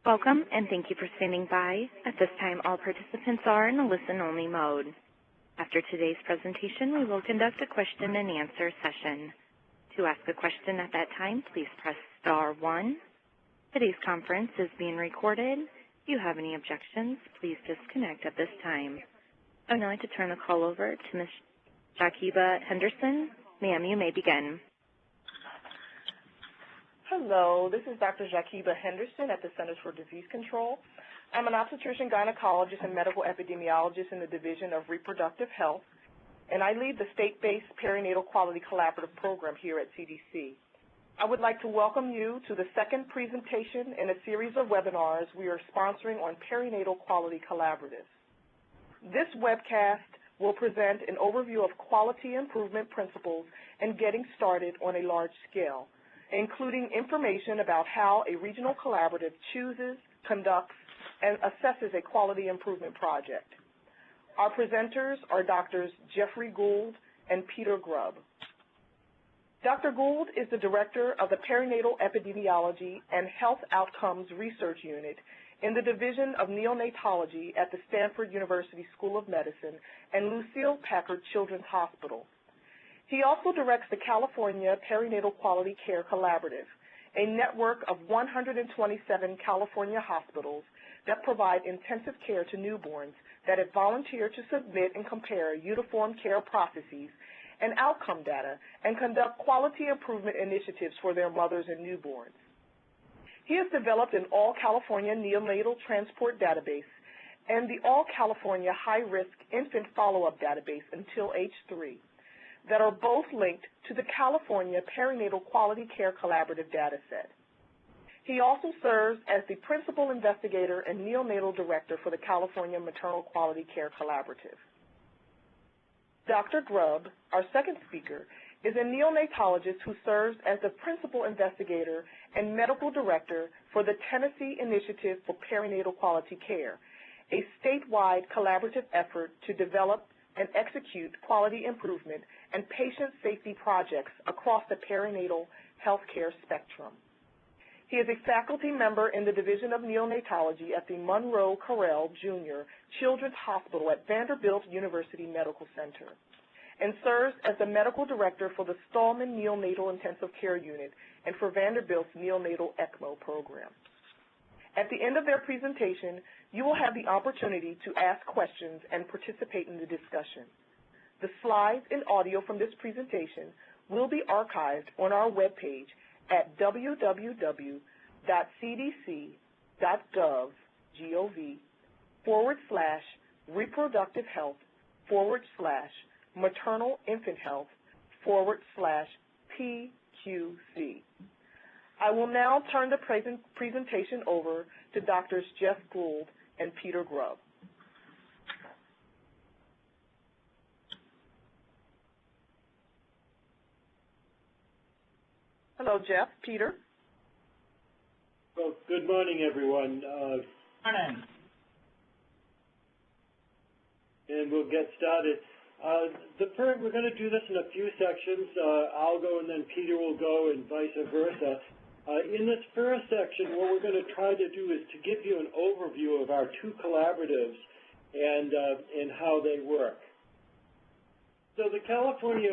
Welcome, and thank you for standing by. At this time, all participants are in a listen-only mode. After today's presentation, we will conduct a question-and-answer session. To ask a question at that time, please press star 1. Today's conference is being recorded. If you have any objections, please disconnect at this time. I would now like to turn the call over to Ms. Jaquiba Henderson. Ma'am, you may begin. Hello, this is Dr. Jaquiba Henderson at the Centers for Disease Control. I'm an obstetrician gynecologist and medical epidemiologist in the Division of Reproductive Health, and I lead the state-based perinatal quality collaborative program here at CDC. I would like to welcome you to the second presentation in a series of webinars we are sponsoring on perinatal quality collaboratives. This webcast will present an overview of quality improvement principles and getting started on a large scale, including information about how a regional collaborative chooses, conducts, and assesses a quality improvement project. Our presenters are Drs. Jeffrey Gould and Peter Grubb. Dr. Gould is the director of the Perinatal Epidemiology and Health Outcomes Research Unit in the Division of Neonatology at the Stanford University School of Medicine and Lucile Packard Children's Hospital. He also directs the California Perinatal Quality Care Collaborative, a network of 127 California hospitals that provide intensive care to newborns that have volunteered to submit and compare uniform care processes and outcome data and conduct quality improvement initiatives for their mothers and newborns. He has developed an All-California Neonatal Transport Database and the All-California High-Risk Infant Follow-Up Database until age 3. That are both linked to the California Perinatal Quality Care Collaborative dataset. He also serves as the Principal Investigator and Neonatal Director for the California Maternal Quality Care Collaborative. Dr. Grubb, our second speaker, is a neonatologist who serves as the Principal Investigator and Medical Director for the Tennessee Initiative for Perinatal Quality Care, a statewide collaborative effort to develop and execute quality improvement and patient safety projects across the perinatal healthcare spectrum. He is a faculty member in the Division of Neonatology at the Monroe Carell Jr. Children's Hospital at Vanderbilt University Medical Center and serves as the medical director for the Stallman Neonatal Intensive Care Unit and for Vanderbilt's Neonatal ECMO program. At the end of their presentation, you will have the opportunity to ask questions and participate in the discussion. The slides and audio from this presentation will be archived on our webpage at www.cdc.gov/reproductive health/maternal infant health/PQC. I will now turn the presentation over to Drs. Jeff Gould and Peter Grubb. Hello, Jeff. Peter. Well, good morning, everyone. Morning. And we'll get started. We're going to do this in a few sections. I'll go and then Peter will go and vice versa. In this first section, what we're going to try to do is to give you an overview of our two collaboratives and how they work. So the California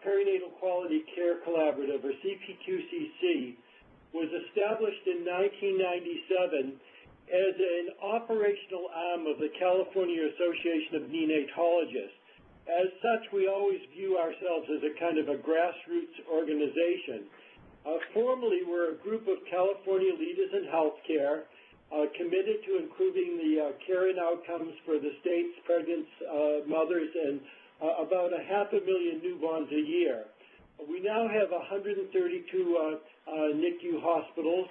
Perinatal Quality Care Collaborative, or CPQCC, was established in 1997 as an operational arm of the California Association of Neonatologists. As such, we always view ourselves as a kind of a grassroots organization. Formally, we're a group of California leaders in healthcare committed to improving the care and outcomes for the state's pregnant mothers and about 500,000 newborns a year. We now have 132 NICU hospitals,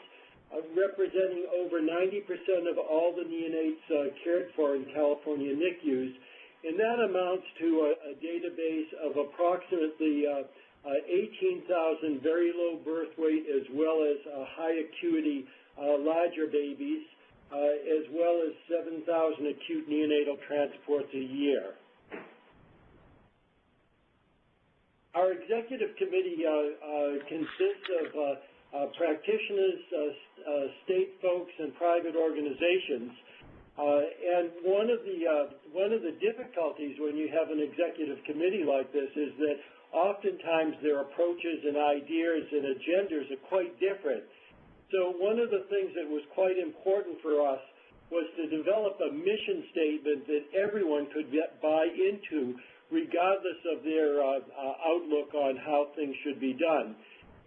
representing over 90% of all the neonates cared for in California NICUs, and that amounts to a database of approximately 18,000 very low birth weight as well as high acuity larger babies, as well as 7,000 acute neonatal transports a year. Our executive committee consists of practitioners, state folks, and private organizations. And one of the difficulties when you have an executive committee like this is that oftentimes their approaches and ideas and agendas are quite different. So one of the things that was quite important for us was to develop a mission statement that everyone could buy into, regardless of their outlook on how things should be done.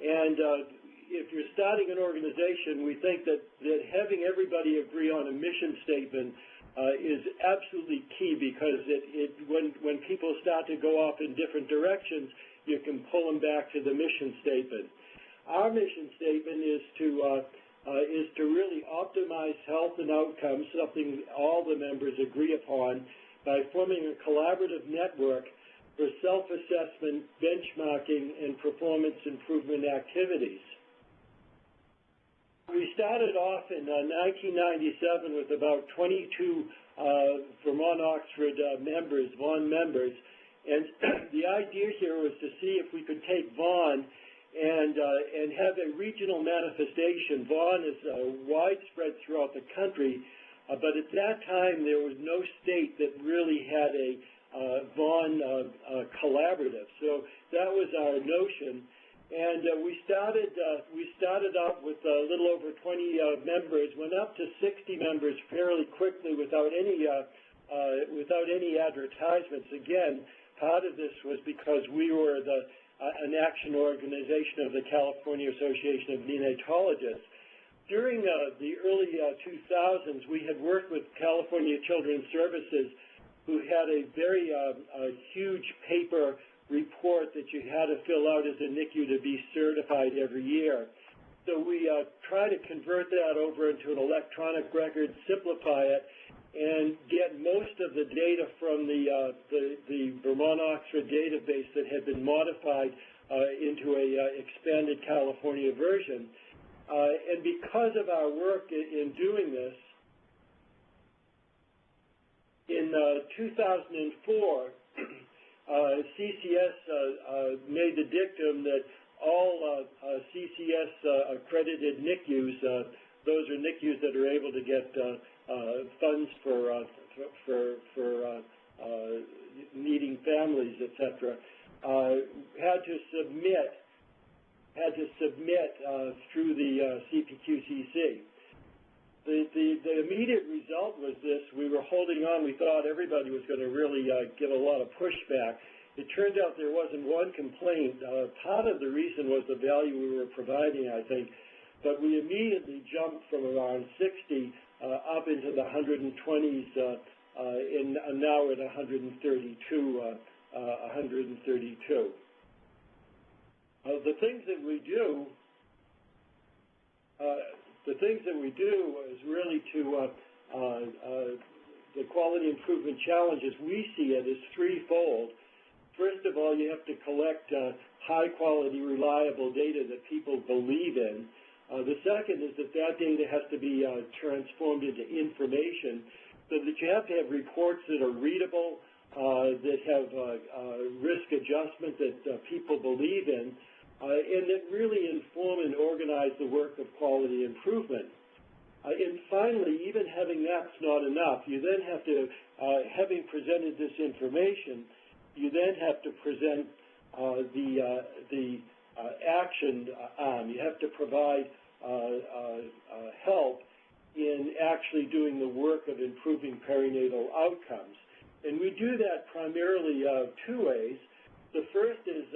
And if you're starting an organization, we think that having everybody agree on a mission statement is absolutely key, because when people start to go off in different directions, you can pull them back to the mission statement. Our mission statement is to really optimize health and outcomes, something all the members agree upon, by forming a collaborative network for self-assessment, benchmarking, and performance improvement activities. We started off in 1997 with about 22 Vermont Oxford members, Vaughan members, and the idea here was to see if we could take Vaughan and have a regional manifestation. Vaughan is widespread throughout the country, but at that time there was no state that really had a Vaughan collaborative. So that was our notion. And we started out with a little over 20 members, went up to 60 members fairly quickly without any advertisements. Again, part of this was because we were an action organization of the California Association of Neonatologists. During the early 2000s, we had worked with California Children's Services, who had a very huge paper report that you had to fill out as a NICU to be certified every year. So we try to convert that over into an electronic record, simplify it, and get most of the data from the Vermont Oxford database that had been modified into a expanded California version. And because of our work in doing this, in 2004, CCS made the dictum that all CCS accredited NICUs, those are NICUs that are able to get funds for needing families, etc., had to submit through the CPQCC. The immediate result was this: we were holding on. We thought everybody was going to really get a lot of pushback. It turned out there wasn't one complaint. Part of the reason was the value we were providing, I think, but we immediately jumped from around 60 up into the 120s, and now at 132. The things that we do. The things that we do is really to the quality improvement challenges. We see it as threefold. First of all, you have to collect high-quality, reliable data that people believe in. The second is that data has to be transformed into information, so that you have to have reports that are readable, that have risk adjustment that people believe in, and that really inform and organize the work of quality improvement. And finally, even having that's not enough, you then have to, having presented this information, you then have to present the action arm. You have to provide help in actually doing the work of improving perinatal outcomes. And we do that primarily two ways. The first is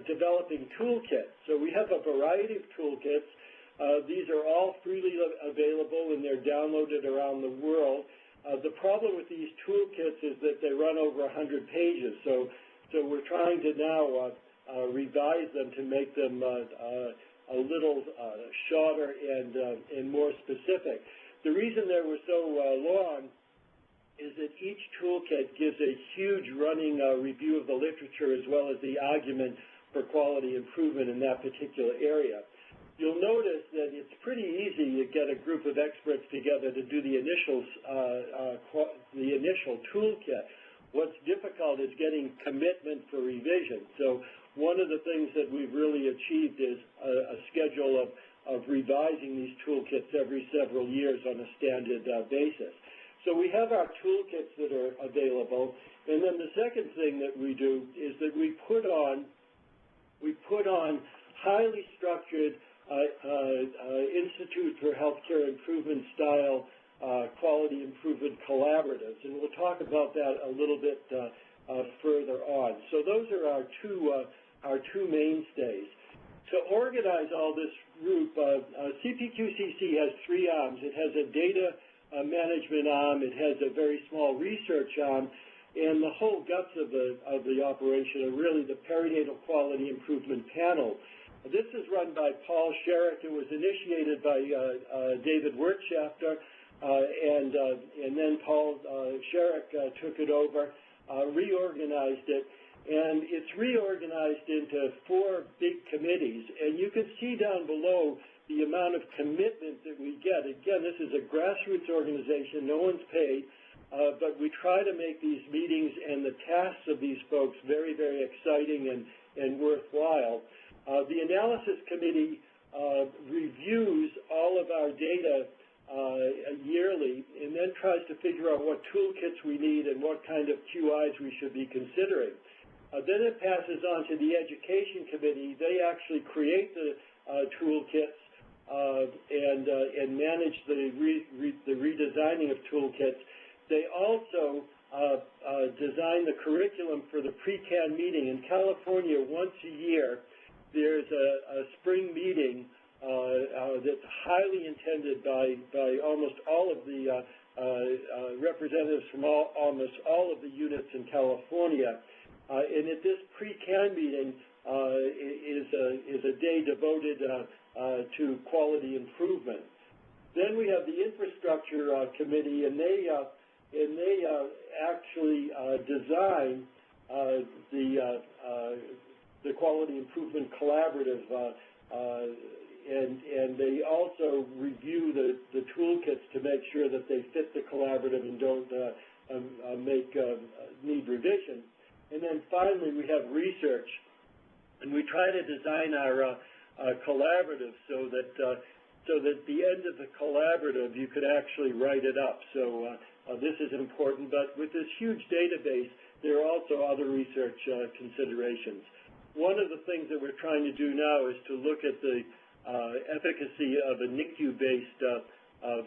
developing toolkits. So we have a variety of toolkits. These are all freely available, and they're downloaded around the world. The problem with these toolkits is that they run over 100 pages. So we're trying to now revise them to make them a little shorter and more specific. The reason they were so long is that each toolkit gives a huge running review of the literature as well as the argument for quality improvement in that particular area. You'll notice that it's pretty easy to get a group of experts together to do the initial toolkit. What's difficult is getting commitment for revision. So one of the things that we've really achieved is a schedule of revising these toolkits every several years on a standard basis. So we have our toolkits that are available, and then the second thing that we do is that we put on highly structured Institute for Healthcare Improvement style quality improvement collaboratives, and we'll talk about that a little bit further on. So those are our two mainstays. To organize all this group, CPQCC has three arms. It has a data management arm, it has a very small research arm, and the whole guts of the operation are really the perinatal quality improvement panel. This is run by Paul Sherrick. It was initiated by David Wirtschafter, and then Paul Sherrick took it over, reorganized it, and it's reorganized into four big committees. And you can see down below the amount of commitment that we get. Again, this is a grassroots organization. No one's paid, but we try to make these meetings and the tasks of these folks very, very exciting and worthwhile. The analysis committee reviews all of our data yearly and then tries to figure out what toolkits we need and what kind of QIs we should be considering. Then it passes on to the education committee. They actually create the toolkits and manage the redesigning of toolkits. They also design the curriculum for the pre-CAN meeting. In California, once a year, there's a spring meeting that's highly attended by almost all of the representatives from almost all of the units in California. And at this pre-CAN meeting is a day devoted to quality improvement. Then we have the infrastructure committee, and they actually design the quality improvement collaborative, and they also review the toolkits to make sure that they fit the collaborative and don't need revision. And then finally, we have research, and we try to design our collaborative so that at the end of the collaborative, you could actually write it up. So this is important, but with this huge database, there are also other research considerations. One of the things that we're trying to do now is to look at the efficacy of a NICU-based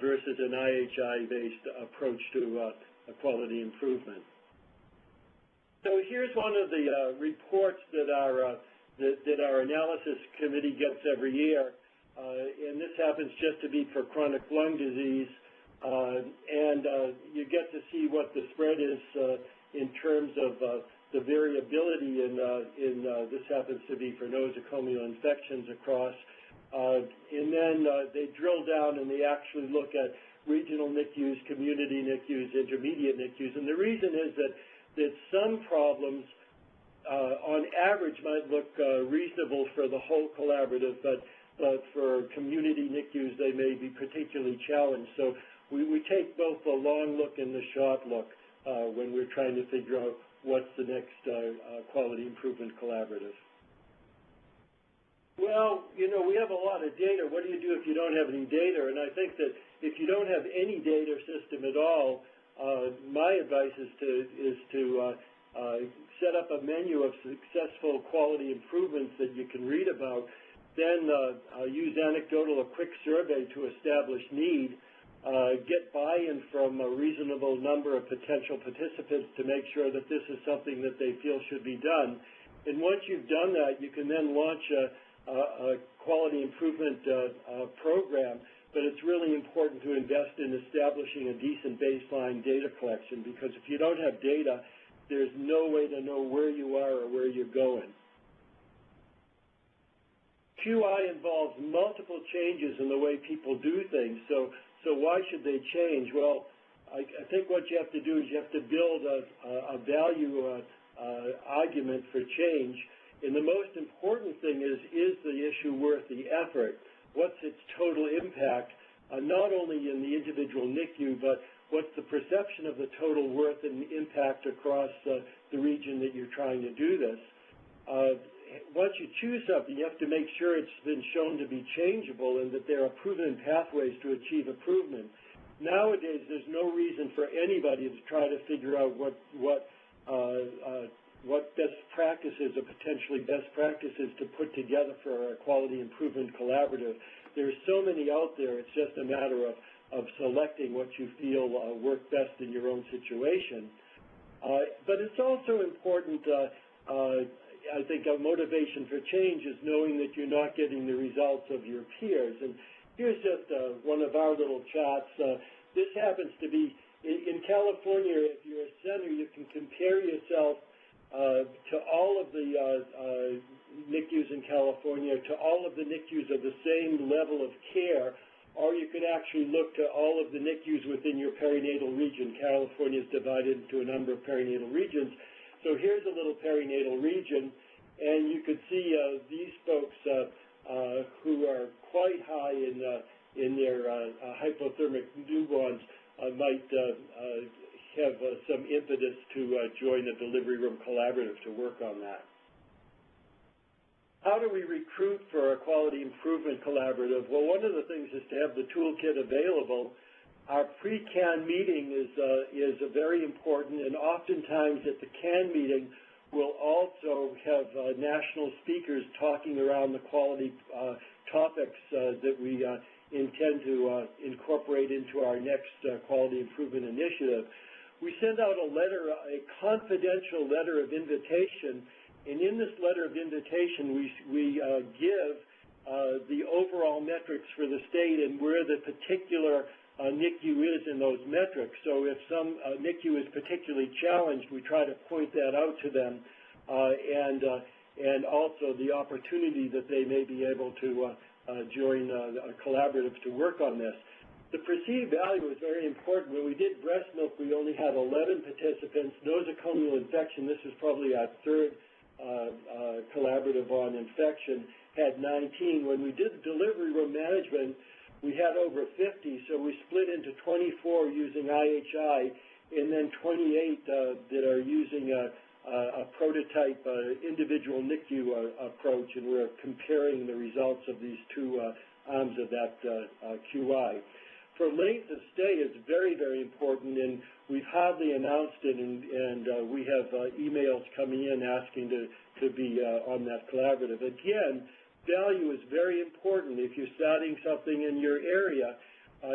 versus an IHI-based approach to quality improvement. So here's one of the reports that our analysis committee gets every year, and this happens just to be for chronic lung disease, and you get to see what the spread is in terms of the variability in this happens to be for nosocomial infections across, and then they drill down and they actually look at regional NICUs, community NICUs, intermediate NICUs, and the reason is that some problems on average might look reasonable for the whole collaborative, but for community NICUs they may be particularly challenged. So we take both the long look and the short look when we're trying to figure out what's the next quality improvement collaborative. Well, you know, we have a lot of data. What do you do if you don't have any data? And I think that if you don't have any data system at all, my advice is to set up a menu of successful quality improvements that you can read about, then use anecdotal, a quick survey to establish need, get buy-in from a reasonable number of potential participants to make sure that this is something that they feel should be done. And once you've done that, you can then launch a quality improvement program. But it's really important to invest in establishing a decent baseline data collection, because if you don't have data, there's no way to know where you are or where you're going. QI involves multiple changes in the way people do things, so why should they change? Well, I think what you have to do is you have to build a value argument for change, and the most important thing is the issue worth the effort? What's its total impact, not only in the individual NICU, but what's the perception of the total worth and impact across the region that you're trying to do this? once you choose something, you have to make sure it's been shown to be changeable and that there are proven pathways to achieve improvement. Nowadays, there's no reason for anybody to try to figure out what best practices or potentially best practices to put together for a quality improvement collaborative. There's so many out there. It's just a matter of selecting what you feel work best in your own situation. But it's also important, I think, a motivation for change is knowing that you're not getting the results of your peers. And here's just one of our little charts. This happens to be, in California, if you're a center, you can compare yourself to all of the NICUs in California, to all of the NICUs of the same level of care, or you could actually look to all of the NICUs within your perinatal region. California is divided into a number of perinatal regions. So here's a little perinatal region, and you could see these folks who are quite high in their hypothermic newborns might have some impetus to join the delivery room collaborative to work on that. How do we recruit for a quality improvement collaborative? Well, one of the things is to have the toolkit available. Our pre-CAN meeting is very important, and oftentimes at the CAN meeting, we'll also have national speakers talking around the quality topics that we intend to incorporate into our next quality improvement initiative. We send out a letter, a confidential letter of invitation, and in this letter of invitation, we give the overall metrics for the state and where the particular NICU is in those metrics. So if some NICU is particularly challenged, we try to point that out to them, and also the opportunity that they may be able to join a collaborative to work on this. The perceived value is very important. When we did breast milk, we only had 11 participants. Nosocomial infection, this is probably our third collaborative on infection, had 19. When we did delivery room management, we had over 50, so we split into 24 using IHI, and then 28 that are using a prototype individual NICU approach, and we're comparing the results of these two arms of that QI. For length of stay, it's very, very important, and we've hardly announced it, and we have emails coming in asking to be on that collaborative. Again, value is very important. If you're starting something in your area,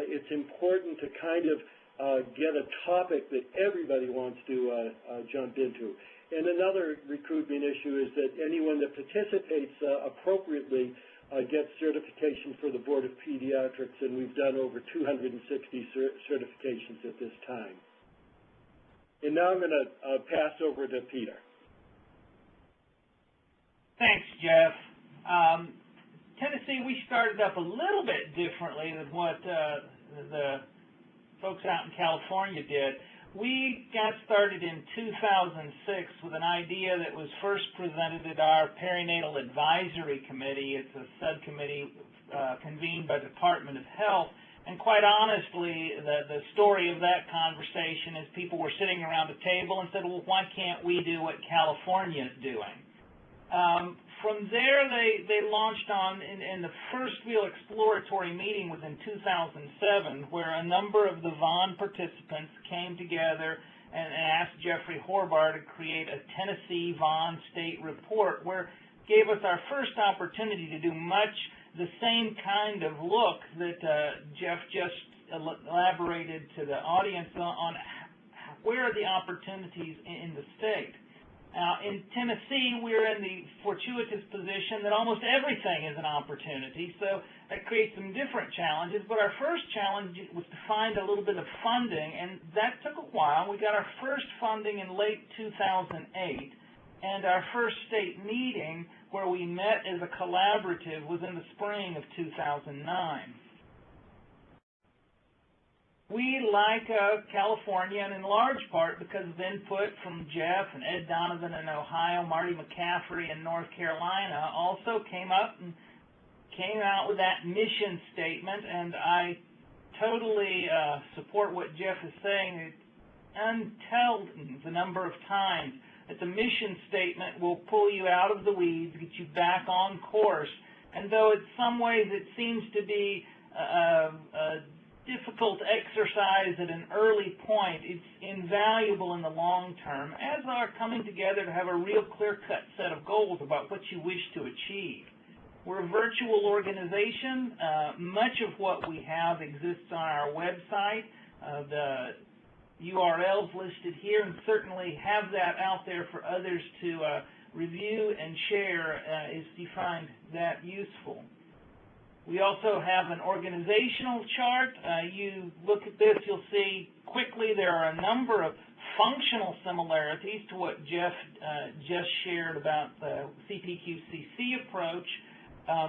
it's important to kind of get a topic that everybody wants to jump into. And another recruitment issue is that anyone that participates appropriately gets certification for the Board of Pediatrics, and we've done over 260 certifications at this time. And now I'm going to pass over to Peter. Thanks, Jeff. Tennessee, we started up a little bit differently than what the folks out in California did. We got started in 2006 with an idea that was first presented at our Perinatal Advisory Committee. It's a subcommittee convened by the Department of Health. And quite honestly, the story of that conversation is people were sitting around a table and said, well, why can't we do what California is doing? From there, they launched on, in the first real exploratory meeting was in 2007, where a number of the VON participants came together and asked Jeffrey Horbar to create a Tennessee VON state report, where gave us our first opportunity to do much the same kind of look that Jeff just elaborated to the audience on where are the opportunities in the state. Now, in Tennessee, we're in the fortuitous position that almost everything is an opportunity, so that creates some different challenges. But our first challenge was to find a little bit of funding, and that took a while. We got our first funding in late 2008, and our first state meeting where we met as a collaborative was in the spring of 2009. We, like California, and in large part because of input from Jeff and Ed Donovan in Ohio, Marty McCaffrey in North Carolina, also came out with that mission statement, and I totally support what Jeff is saying. It's untold the number of times that the mission statement will pull you out of the weeds, get you back on course. And though in some ways it seems to be a difficult exercise at an early point, it's invaluable in the long term, as are coming together to have a real clear-cut set of goals about what you wish to achieve. We're a virtual organization. Much of what we have exists on our website. The URLs listed here, and certainly have that out there for others to review and share if you find that useful. We also have an organizational chart. You look at this, you'll see quickly there are a number of functional similarities to what Jeff just shared about the CPQCC approach.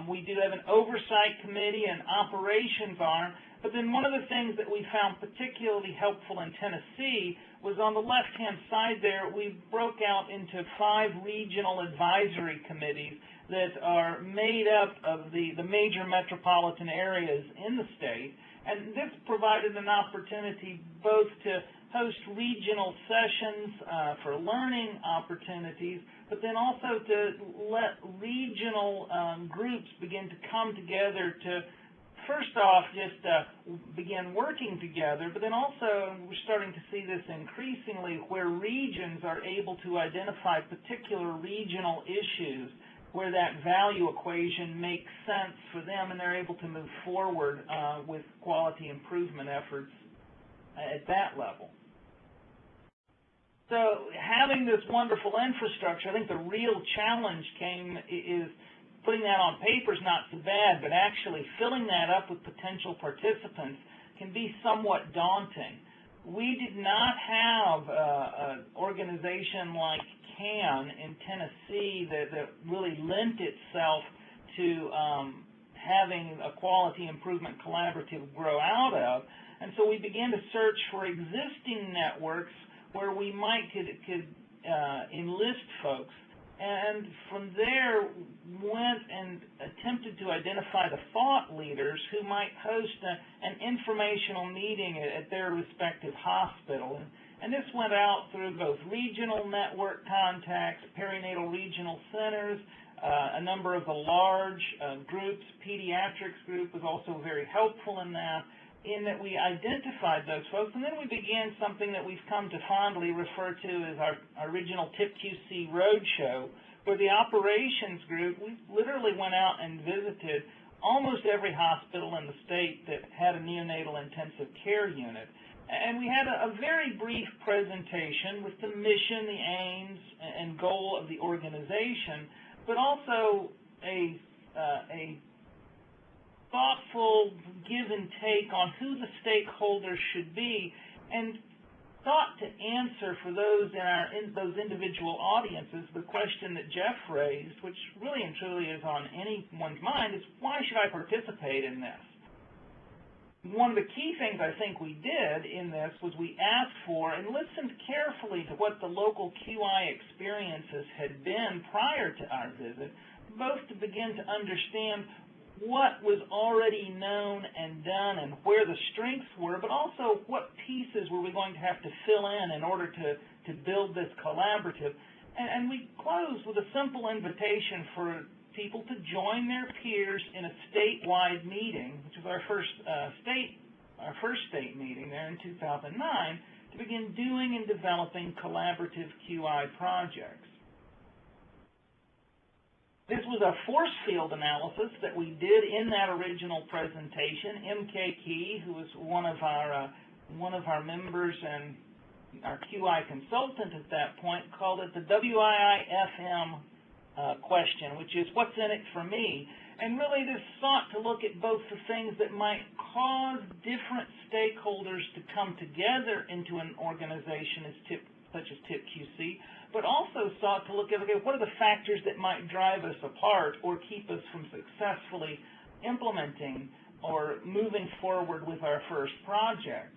We do have an oversight committee and operations arm, but then one of the things that we found particularly helpful in Tennessee was on the left-hand side there, we broke out into 5 regional advisory committees that are made up of the major metropolitan areas in the state, and this provided an opportunity both to host regional sessions for learning opportunities, but then also to let regional groups begin to come together to, first off, just begin working together, but then also we're starting to see this increasingly where regions are able to identify particular regional issues where that value equation makes sense for them, and they're able to move forward with quality improvement efforts at that level. So having this wonderful infrastructure, I think the real challenge is putting that on paper is not so bad, but actually filling that up with potential participants can be somewhat daunting. We did not have an organization like CAN in Tennessee that really lent itself to having a quality improvement collaborative grow out of, and so we began to search for existing networks where we could enlist folks. And from there, went and attempted to identify the thought leaders who might host an informational meeting at their respective hospital. And this went out through both regional network contacts, perinatal regional centers, a number of the large groups. Pediatrics group was also very helpful in that we identified those folks, and then we began something that we've come to fondly refer to as our original TIPQC roadshow, where the operations group, we literally went out and visited almost every hospital in the state that had a neonatal intensive care unit. And we had a very brief presentation with the mission, the aims, and goal of the organization, but also a thoughtful give and take on who the stakeholders should be, and thought to answer for those in those individual audiences the question that Jeff raised, which really and truly is on anyone's mind, is why should I participate in this? One of the key things I think we did in this was we asked for and listened carefully to what the local QI experiences had been prior to our visit, both to begin to understand what was already known and done and where the strengths were, but also what pieces were we going to have to fill in order to build this collaborative. And we closed with a simple invitation for people to join their peers in a statewide meeting, which was our first state meeting there in 2009, to begin doing and developing collaborative QI projects. This was a force field analysis that we did in that original presentation. M.K. Key, who was one of our members and our QI consultant at that point, called it the WIIFM question, which is what's in it for me? And really this sought to look at both the things that might cause different stakeholders to come together into an organization such as TIPQC, but also sought to look at, okay, what are the factors that might drive us apart or keep us from successfully implementing or moving forward with our first project.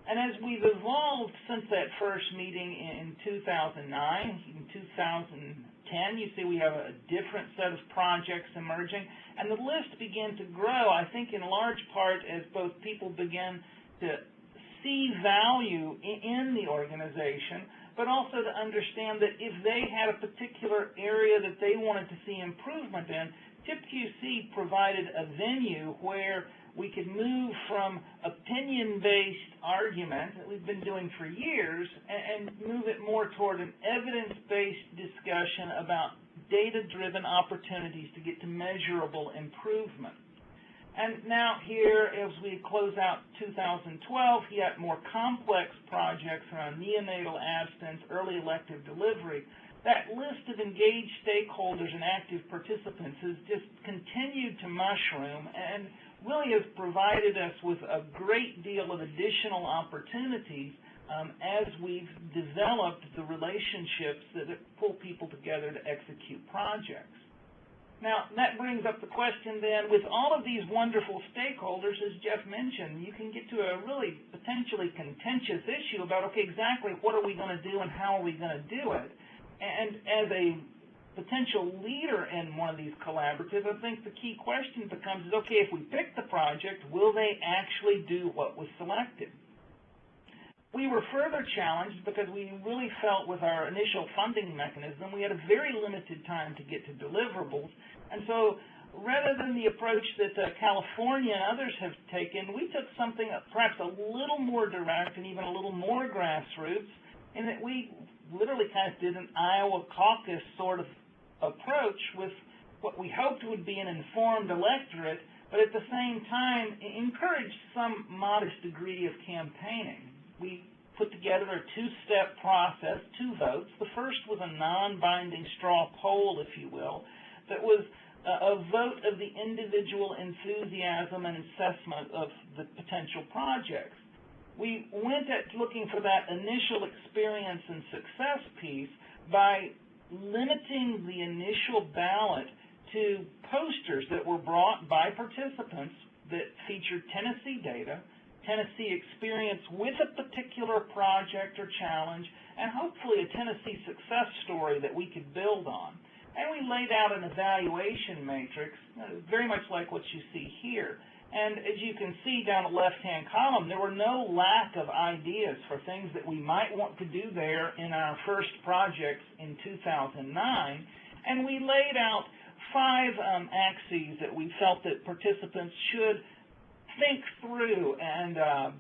And as we've evolved since that first meeting in 2009, in 2010, you see we have a different set of projects emerging, and the list began to grow, I think in large part as both people began to see value in the organization, but also to understand that if they had a particular area that they wanted to see improvement in, TIPQC provided a venue where we could move from opinion-based argument that we've been doing for years and move it more toward an evidence-based discussion about data-driven opportunities to get to measurable improvement. And now here, as we close out 2012, yet more complex projects around neonatal abstinence, early elective delivery, that list of engaged stakeholders and active participants has just continued to mushroom and really has provided us with a great deal of additional opportunities as we've developed the relationships that pull people together to execute projects. Now, that brings up the question then, with all of these wonderful stakeholders, as Jeff mentioned, you can get to a really potentially contentious issue about, okay, exactly what are we going to do and how are we going to do it? And as a potential leader in one of these collaboratives, I think the key question becomes, okay, if we pick the project, will they actually do what was selected? We were further challenged because we really felt with our initial funding mechanism, we had a very limited time to get to deliverables. And so rather than the approach that California and others have taken, we took something perhaps a little more direct and even a little more grassroots in that we literally kind of did an Iowa caucus sort of approach with what we hoped would be an informed electorate, but at the same time encouraged some modest degree of campaigning. We put together a two-step process, 2 votes. The first was a non-binding straw poll, if you will, that was a vote of the individual enthusiasm and assessment of the potential projects. We went at looking for that initial experience and success piece by limiting the initial ballot to posters that were brought by participants that featured Tennessee data, Tennessee experience with a particular project or challenge, and hopefully a Tennessee success story that we could build on. And we laid out an evaluation matrix, very much like what you see here. And as you can see down the left-hand column, there were no lack of ideas for things that we might want to do there in our first projects in 2009. And we laid out 5 axes that we felt that participants should think through and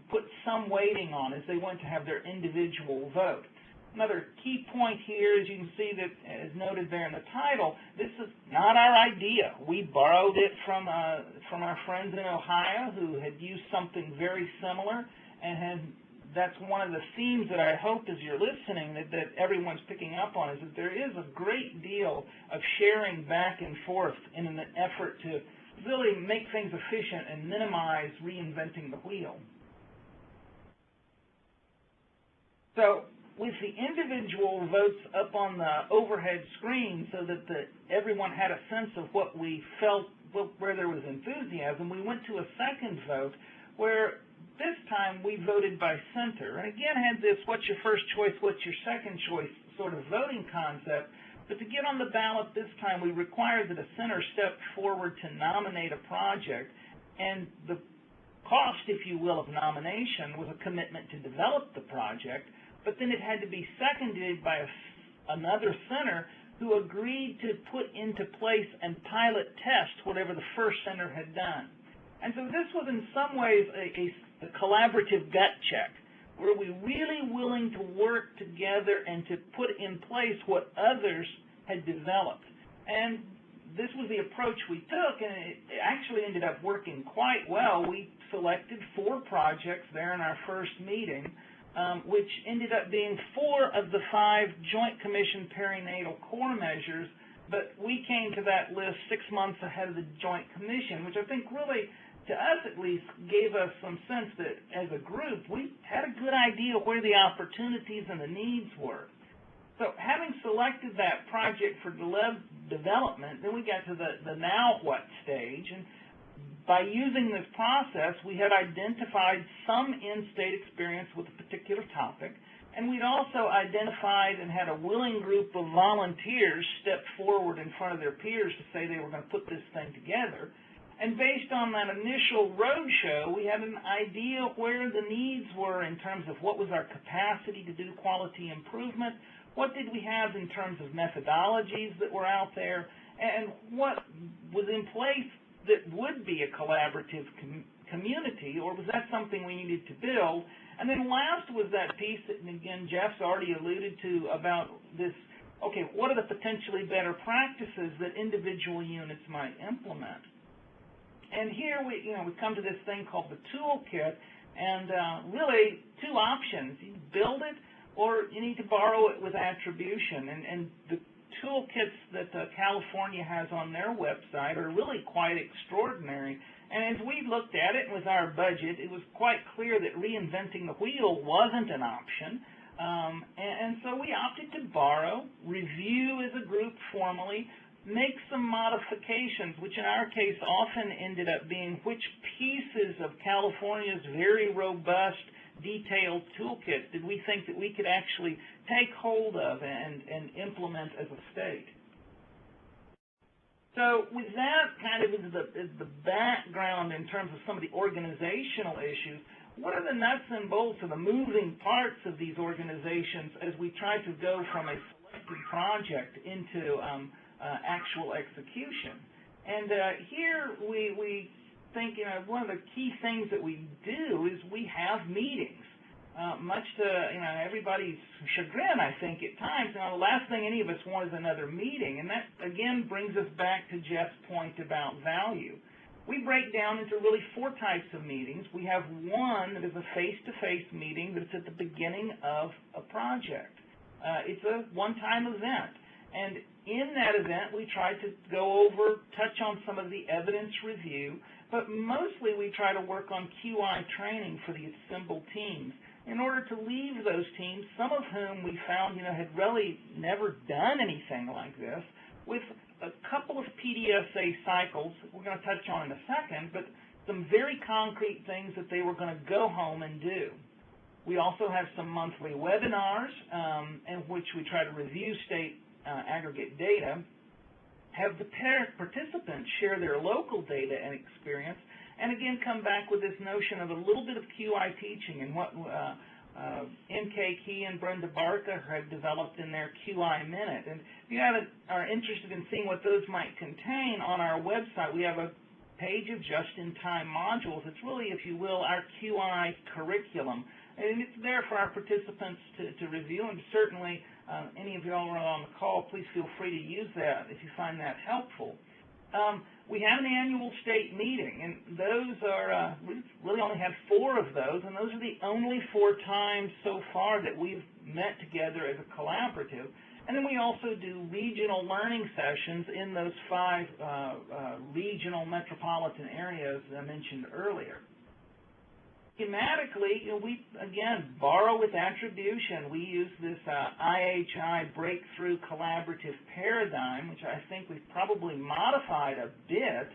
put some weighting on as they went to have their individual vote. Another key point here, as you can see that is noted there in the title, this is not our idea. We borrowed it from our friends in Ohio who had used something very similar, and that's one of the themes that I hope as you're listening that everyone's picking up on, is that there is a great deal of sharing back and forth in an effort to really make things efficient and minimize reinventing the wheel. So with the individual votes up on the overhead screen so that everyone had a sense of what we felt, where there was enthusiasm, we went to a second vote where this time we voted by center. And again, had this what's your first choice, what's your second choice sort of voting concept. But to get on the ballot this time, we required that a center step forward to nominate a project. And the cost, if you will, of nomination was a commitment to develop the project, but then it had to be seconded by another center who agreed to put into place and pilot test whatever the first center had done. And so this was in some ways a collaborative gut check. Were we really willing to work together and to put in place what others had developed? And this was the approach we took, and it actually ended up working quite well. We selected 4 projects there in our first meeting, which ended up being 4 of the 5 Joint Commission perinatal core measures, but we came to that list 6 months ahead of the Joint Commission, which I think really, to us at least, gave us some sense that as a group, we had a good idea where the opportunities and the needs were. So having selected that project for development, then we got to the now what stage, and by using this process, we had identified some in-state experience with a particular topic, and we'd also identified and had a willing group of volunteers step forward in front of their peers to say they were going to put this thing together. And based on that initial roadshow, we had an idea where the needs were in terms of what was our capacity to do quality improvement, what did we have in terms of methodologies that were out there, and what was in place that would be a collaborative community, or was that something we needed to build? And then last was that piece that, again, Jeff's already alluded to about this, okay, what are the potentially better practices that individual units might implement? And here we come to this thing called the toolkit, and really two options. You build it or you need to borrow it with attribution. And the toolkits that California has on their website are really quite extraordinary. And as we looked at it with our budget, it was quite clear that reinventing the wheel wasn't an option. And so we opted to borrow, review as a group formally, make some modifications, which in our case often ended up being which pieces of California's very robust, detailed toolkit did we think that we could actually take hold of and implement as a state. So with that kind of as the background in terms of some of the organizational issues, what are the nuts and bolts of the moving parts of these organizations as we try to go from a selected project into actual execution? And here we think, one of the key things that we do is we have meetings. Much to everybody's chagrin, I think, at times. The last thing any of us want is another meeting, and that again brings us back to Jeff's point about value. We break down into really four types of meetings. We have one that is a face-to-face meeting that's at the beginning of a project. It's a one-time event, and in that event we try to go over, touch on some of the evidence review, but mostly we try to work on QI training for the assembled teams, in order to leave those teams, some of whom we found, had really never done anything like this, with a couple of PDSA cycles we're going to touch on in a second, but some very concrete things that they were going to go home and do. We also have some monthly webinars in which we try to review state aggregate data, have the participants share their local data and experience, and again come back with this notion of a little bit of QI teaching and what N.K. Key and Brenda Barca have developed in their QI Minute. And if you are interested in seeing what those might contain, on our website we have a page of just-in-time modules. It's really, if you will, our QI curriculum. And it's there for our participants to review, and certainly any of you all on the call, please feel free to use that if you find that helpful. We have an annual state meeting, and those are, we really only have 4 of those, and those are the only 4 times so far that we've met together as a collaborative. And then we also do regional learning sessions in those 5 regional metropolitan areas that I mentioned earlier. Thematically, we, again, borrow with attribution. We use this IHI breakthrough collaborative paradigm, which I think we've probably modified a bit.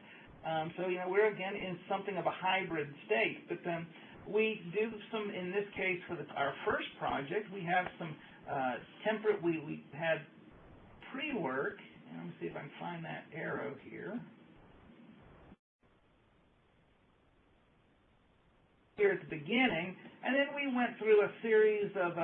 So, we're, again, in something of a hybrid state. But we do some, in this case, for our first project, we have some temperate, we had pre-work. Let me see if I can find that arrow here. Here at the beginning, and then we went through a series of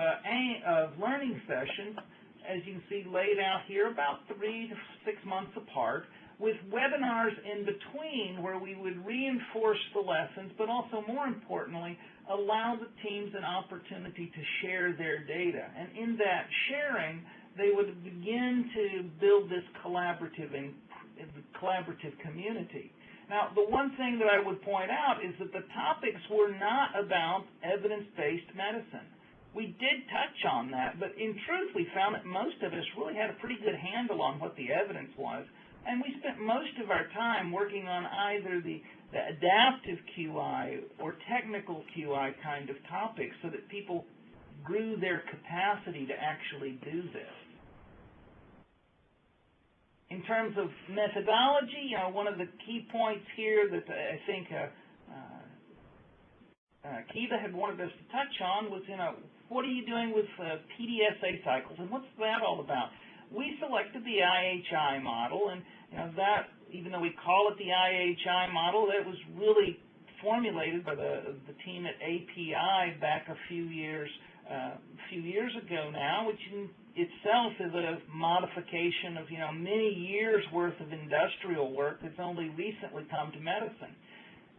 learning sessions, as you can see laid out here, about 3 to 6 months apart, with webinars in between where we would reinforce the lessons, but also more importantly, allow the teams an opportunity to share their data. And in that sharing, they would begin to build this collaborative community. Now, the one thing that I would point out is that the topics were not about evidence-based medicine. We did touch on that, but in truth, we found that most of us really had a pretty good handle on what the evidence was, and we spent most of our time working on either the adaptive QI or technical QI kind of topics so that people grew their capacity to actually do this. In terms of methodology, one of the key points here that I think Kiva had wanted us to touch on was, what are you doing with PDSA cycles, and what's that all about? We selected the IHI model, and that even though we call it the IHI model, that was really formulated by the team at API back a few years ago now, which in itself is a modification of many years worth of industrial work that's only recently come to medicine.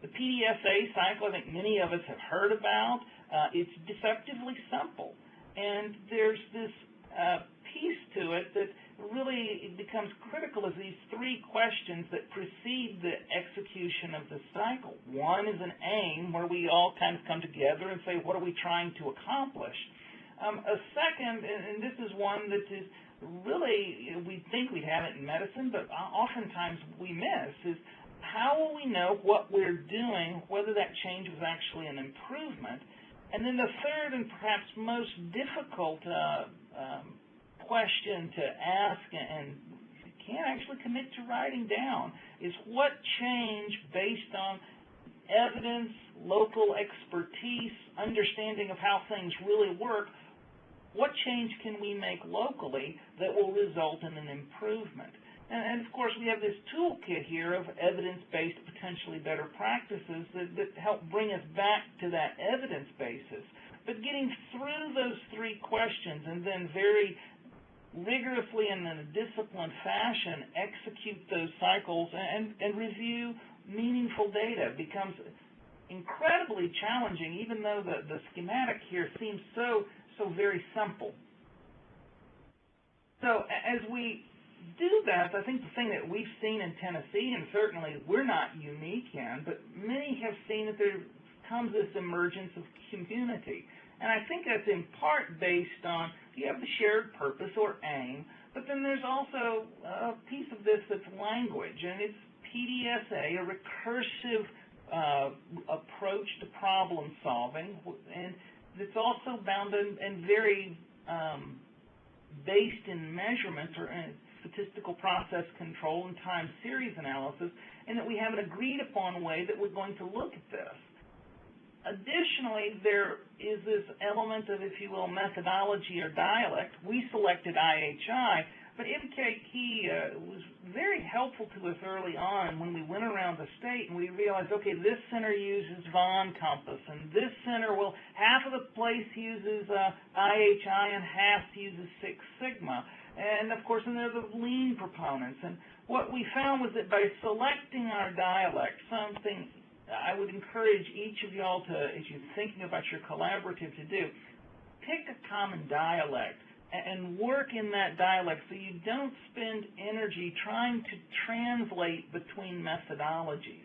The PDSA cycle, I think many of us have heard about. It's deceptively simple, and there's this piece to it that really becomes critical as these three questions that precede the execution of the cycle. One is an aim, where we all kind of come together and say, what are we trying to accomplish? A second, and this is one that is really, we think we have it in medicine, but oftentimes we miss, is how will we know what we're doing, whether that change was actually an improvement? And then the third and perhaps most difficult question to ask, and you can't actually commit to writing down, is what change based on evidence, local expertise, understanding of how things really work, what change can we make locally that will result in an improvement? And of course, we have this toolkit here of evidence-based, potentially better practices that help bring us back to that evidence basis. But getting through those three questions and then very rigorously and in a disciplined fashion execute those cycles and review meaningful data becomes incredibly challenging, even though the schematic here seems so very simple. So as we do that, I think the thing that we've seen in Tennessee, and certainly we're not unique in, but many have seen that there comes this emergence of community. And I think that's in part based on, you have the shared purpose or aim, but then there's also a piece of this that's language, and it's PDSA, a recursive approach to problem solving, and it's also bound and very based in measurement or statistical process control and time series analysis, and that we have an agreed upon way that we're going to look at this. Additionally, there is this element of, if you will, methodology or dialect. We selected IHI, but MK Key was very helpful to us early on when we went around the state and we realized, okay, this center uses Von Compass, and this center, well, half of the place uses IHI and half uses Six Sigma. And, of course, and they're the lean proponents. And what we found was that by selecting our dialect, something I would encourage each of y'all to, as you're thinking about your collaborative, to do, pick a common dialect and work in that dialect so you don't spend energy trying to translate between methodologies.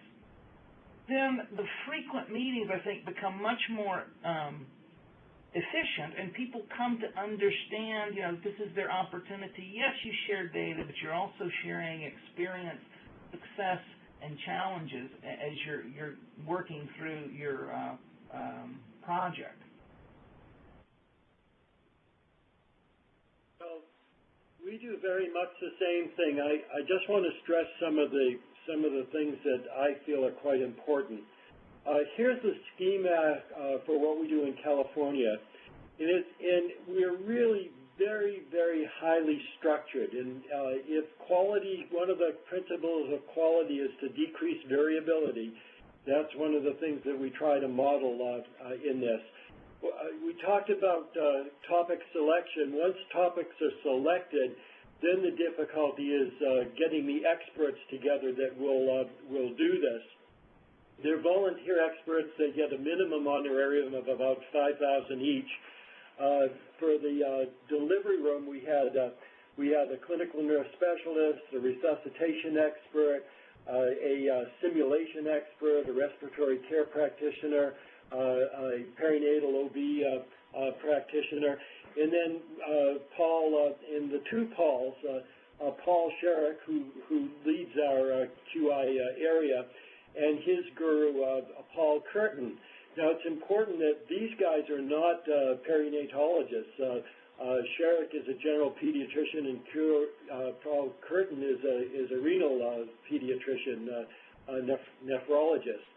Then the frequent meetings, I think, become much more efficient, and people come to understand, this is their opportunity. Yes, you share data, but you're also sharing experience, success, and challenges as you're working through your project. Well, we do very much the same thing. I just want to stress some of the things that I feel are quite important. Here's the schema for what we do in California. And we're really very, very highly structured. And if quality, one of the principles of quality is to decrease variability, that's one of the things that we try to model in this. We talked about topic selection. Once topics are selected, then the difficulty is getting the experts together that will do this. They're volunteer experts. They get a minimum honorarium of about $5,000 each. For the delivery room, we had a clinical nurse specialist, a resuscitation expert, a simulation expert, a respiratory care practitioner, a perinatal OB practitioner, and then Paul, and the two Pauls, Paul Sherrick, who leads our QI area, and his guru, Paul Curtin. Now, it's important that these guys are not perinatologists. Sherrick is a general pediatrician, and Paul Curtin is a renal pediatrician, nephrologist.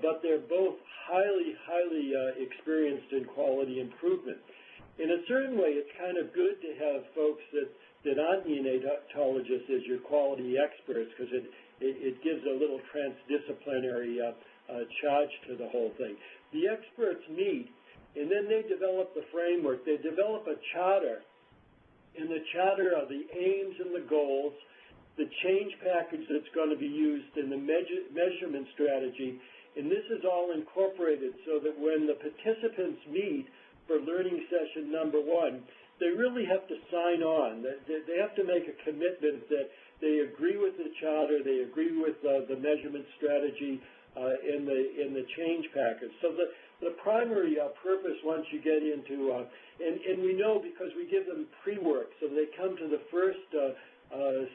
But they're both highly, highly experienced in quality improvement. In a certain way, it's kind of good to have folks that aren't neonatologists as your quality experts, because it gives a little transdisciplinary charge to the whole thing. The experts meet, and then they develop the framework. They develop a charter. In the charter are the aims and the goals, the change package that's going to be used, and the measurement strategy. And this is all incorporated so that when the participants meet for learning session number 1, they really have to sign on. They have to make a commitment that they agree with the charter, they agree with the measurement strategy in the change package. So the primary purpose once you get into, and we know because we give them pre-work, so they come to the first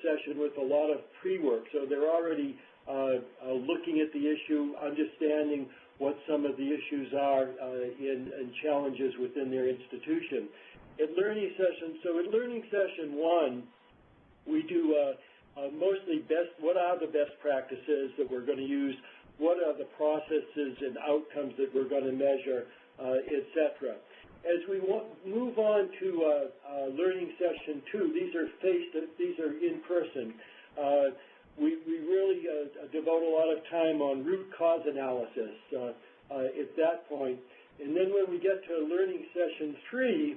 session with a lot of pre-work, so they're already looking at the issue, understanding what some of the issues are in challenges within their institution. At learning session 1, we do mostly what are the best practices that we're going to use, what are the processes and outcomes that we're going to measure, etc. As we move on to learning session 2, these are in person. We really devote a lot of time on root cause analysis at that point. And then when we get to learning session 3,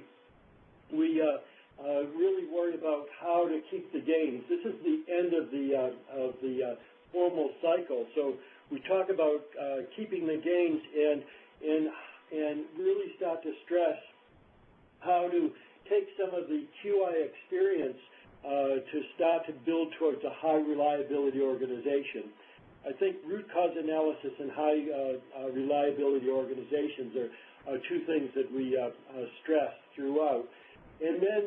we really worry about how to keep the gains. This is the end of the formal cycle. So we talk about keeping the gains and really start to stress how to take some of the QI experience to start to build towards a high reliability organization. I think root cause analysis and high reliability organizations are two things that we stress throughout. And then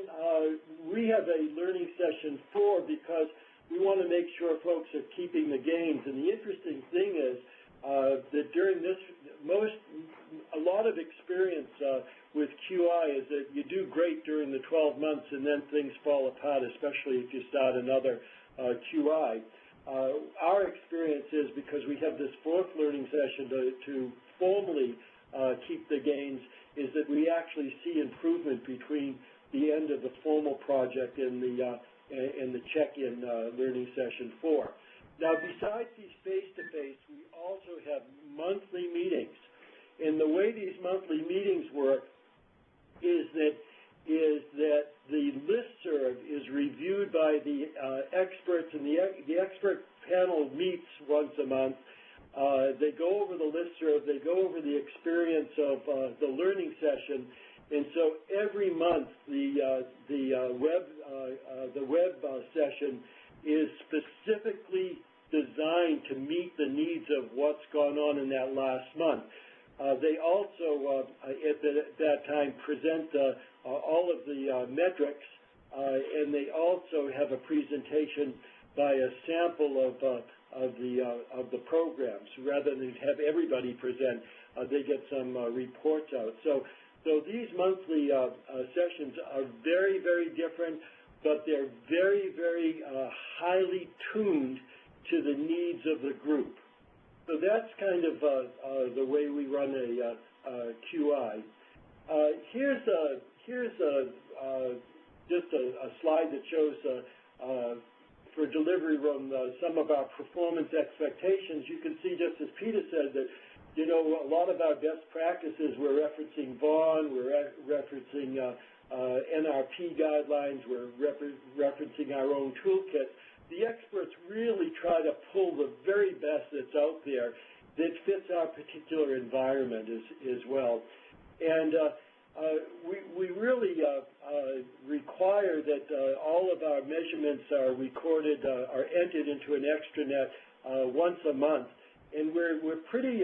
we have a learning session 4 because we want to make sure folks are keeping the gains. And the interesting thing is that during this, a lot of experience with QI is that you do great during the 12 months and then things fall apart, especially if you start another QI. Our experience is, because we have this 4th learning session to formally keep the gains, is that we actually see improvement between the end of the formal project and the check-in learning session 4. Now, besides these face-to-face, we also have monthly meetings. And the way these monthly meetings work is that the listserv is reviewed by the experts, and the expert panel meets once a month. They go over the listserv, they go over the experience of the learning session, and so every month the web session is specifically designed to meet the needs of what's gone on in that last month. They also, at that time, present all of the metrics, and they also have a presentation by a sample of the programs. Rather than have everybody present, they get some reports out. So these monthly sessions are very, very different, but they're very, very highly tuned to the needs of the group. So that's kind of the way we run a QI. Here's just a slide that shows for delivery room some of our performance expectations. You can see, just as Peter said, that a lot of our best practices, we're referencing Vaughan, we're referencing NRP guidelines, we're referencing our own toolkit. The experts really try to pull the very best that's out there that fits our particular environment as well. And we really require that all of our measurements are recorded, are entered into an extranet once a month. And we're pretty,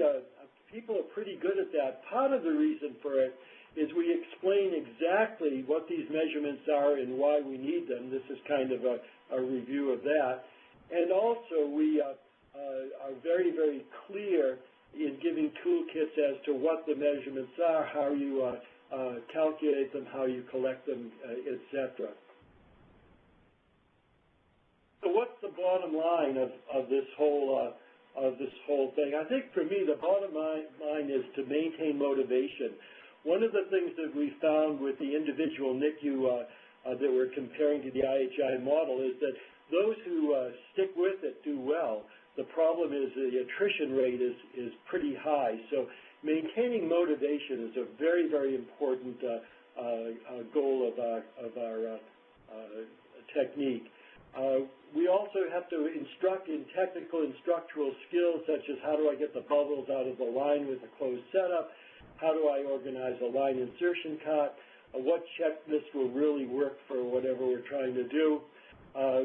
people are pretty good at that. Part of the reason for it is we explain exactly what these measurements are and why we need them. This is kind of a review of that. And also we are very, very clear in giving toolkits as to what the measurements are, how you calculate them, how you collect them, etc. So what's the bottom line of this whole thing? I think for me the bottom line is to maintain motivation. One of the things that we found with the individual NICU that we're comparing to the IHI model is that those who stick with it do well. The problem is the attrition rate is pretty high. So maintaining motivation is a very, very important goal of our technique. We also have to instruct in technical and structural skills, such as how do I get the bubbles out of the line with a closed setup, how do I organize a line insertion cut, what checklist will really work for whatever we're trying to do.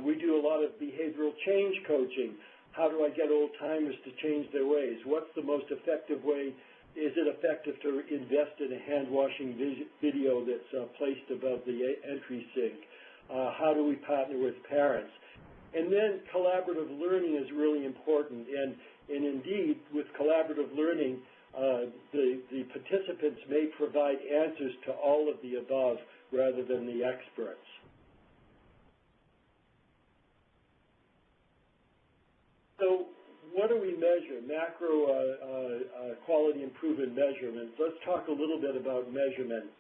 We do a lot of behavioral change coaching. How do I get old-timers to change their ways? What's the most effective way? Is it effective to invest in a hand-washing video that's placed above the entry sink? How do we partner with parents? And then collaborative learning is really important. And indeed, with collaborative learning, the participants may provide answers to all of the above rather than the experts. So what do we measure? Macro quality improvement measurements. Let's talk a little bit about measurement.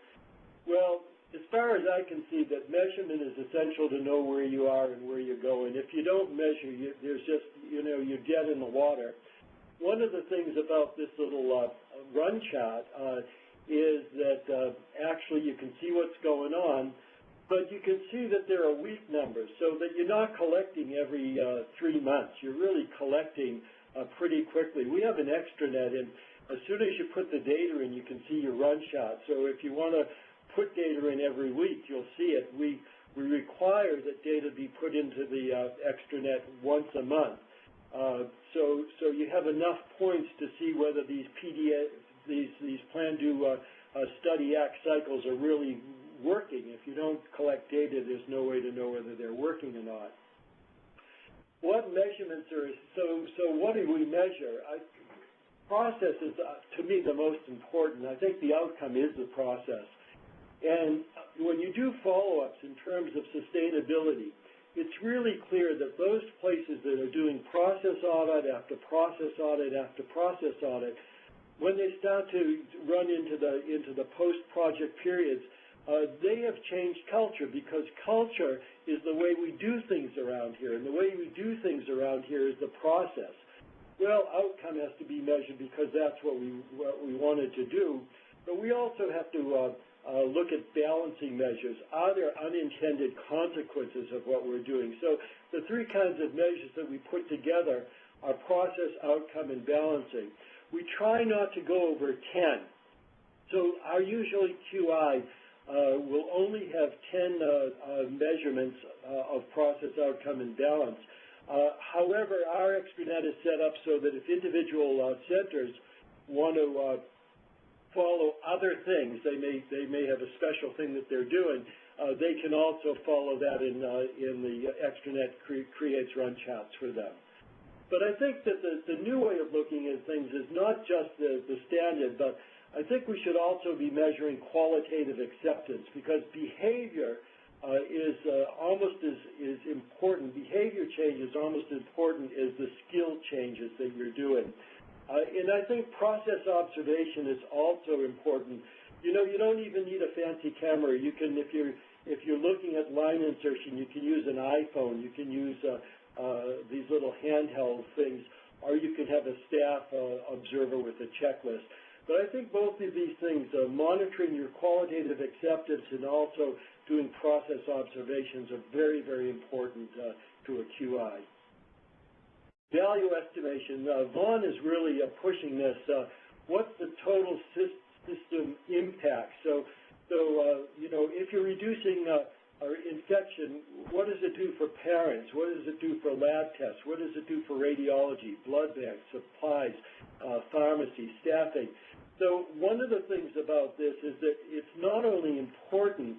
Well, as far as I can see, that measurement is essential to know where you are and where you're going. If you don't measure, there's just, you're dead in the water. One of the things about this little run chart is that actually you can see what's going on, but you can see that there are week numbers, so that you're not collecting every 3 months. You're really collecting pretty quickly. We have an extranet, and as soon as you put the data in, you can see your run chart. So if you want to put data in every week, you'll see it. We require that data be put into the extranet once a month. So you have enough points to see whether these plan, do, study, act cycles are really working. If you don't collect data, there's no way to know whether they're working or not. What measurements are, so what do we measure? Process is, to me, the most important. I think the outcome is the process. And when you do follow-ups in terms of sustainability, it's really clear that those places that are doing process audit after process audit after process audit, when they start to run into the post-project periods, they have changed culture, because culture is the way we do things around here, and the way we do things around here is the process. Well, outcome has to be measured because that's what we wanted to do, but we also have to look at balancing measures. Are there unintended consequences of what we're doing? So the three kinds of measures that we put together are process, outcome, and balancing. We try not to go over 10. So our usual QI will only have 10 measurements of process, outcome, and balance. However, our extranet is set up so that if individual centers want to follow other things, they may have a special thing that they're doing, they can also follow that in the extranet creates run charts for them. But I think that the new way of looking at things is not just the standard, but I think we should also be measuring qualitative acceptance, because behavior is almost as important. Behavior change is almost as important as the skill changes that you're doing. And I think process observation is also important. You know, you don't even need a fancy camera. You can, if you're looking at line insertion, you can use an iPhone. You can use these little handheld things, or you can have a staff observer with a checklist. But I think both of these things, monitoring your qualitative acceptance and also doing process observations, are very, very important to a QI. Value estimation. Vaughn is really pushing this. What's the total system impact? So you know, if you're reducing infection, what does it do for parents? What does it do for lab tests? What does it do for radiology, blood banks, supplies, pharmacy, staffing? So one of the things about this is that it's not only important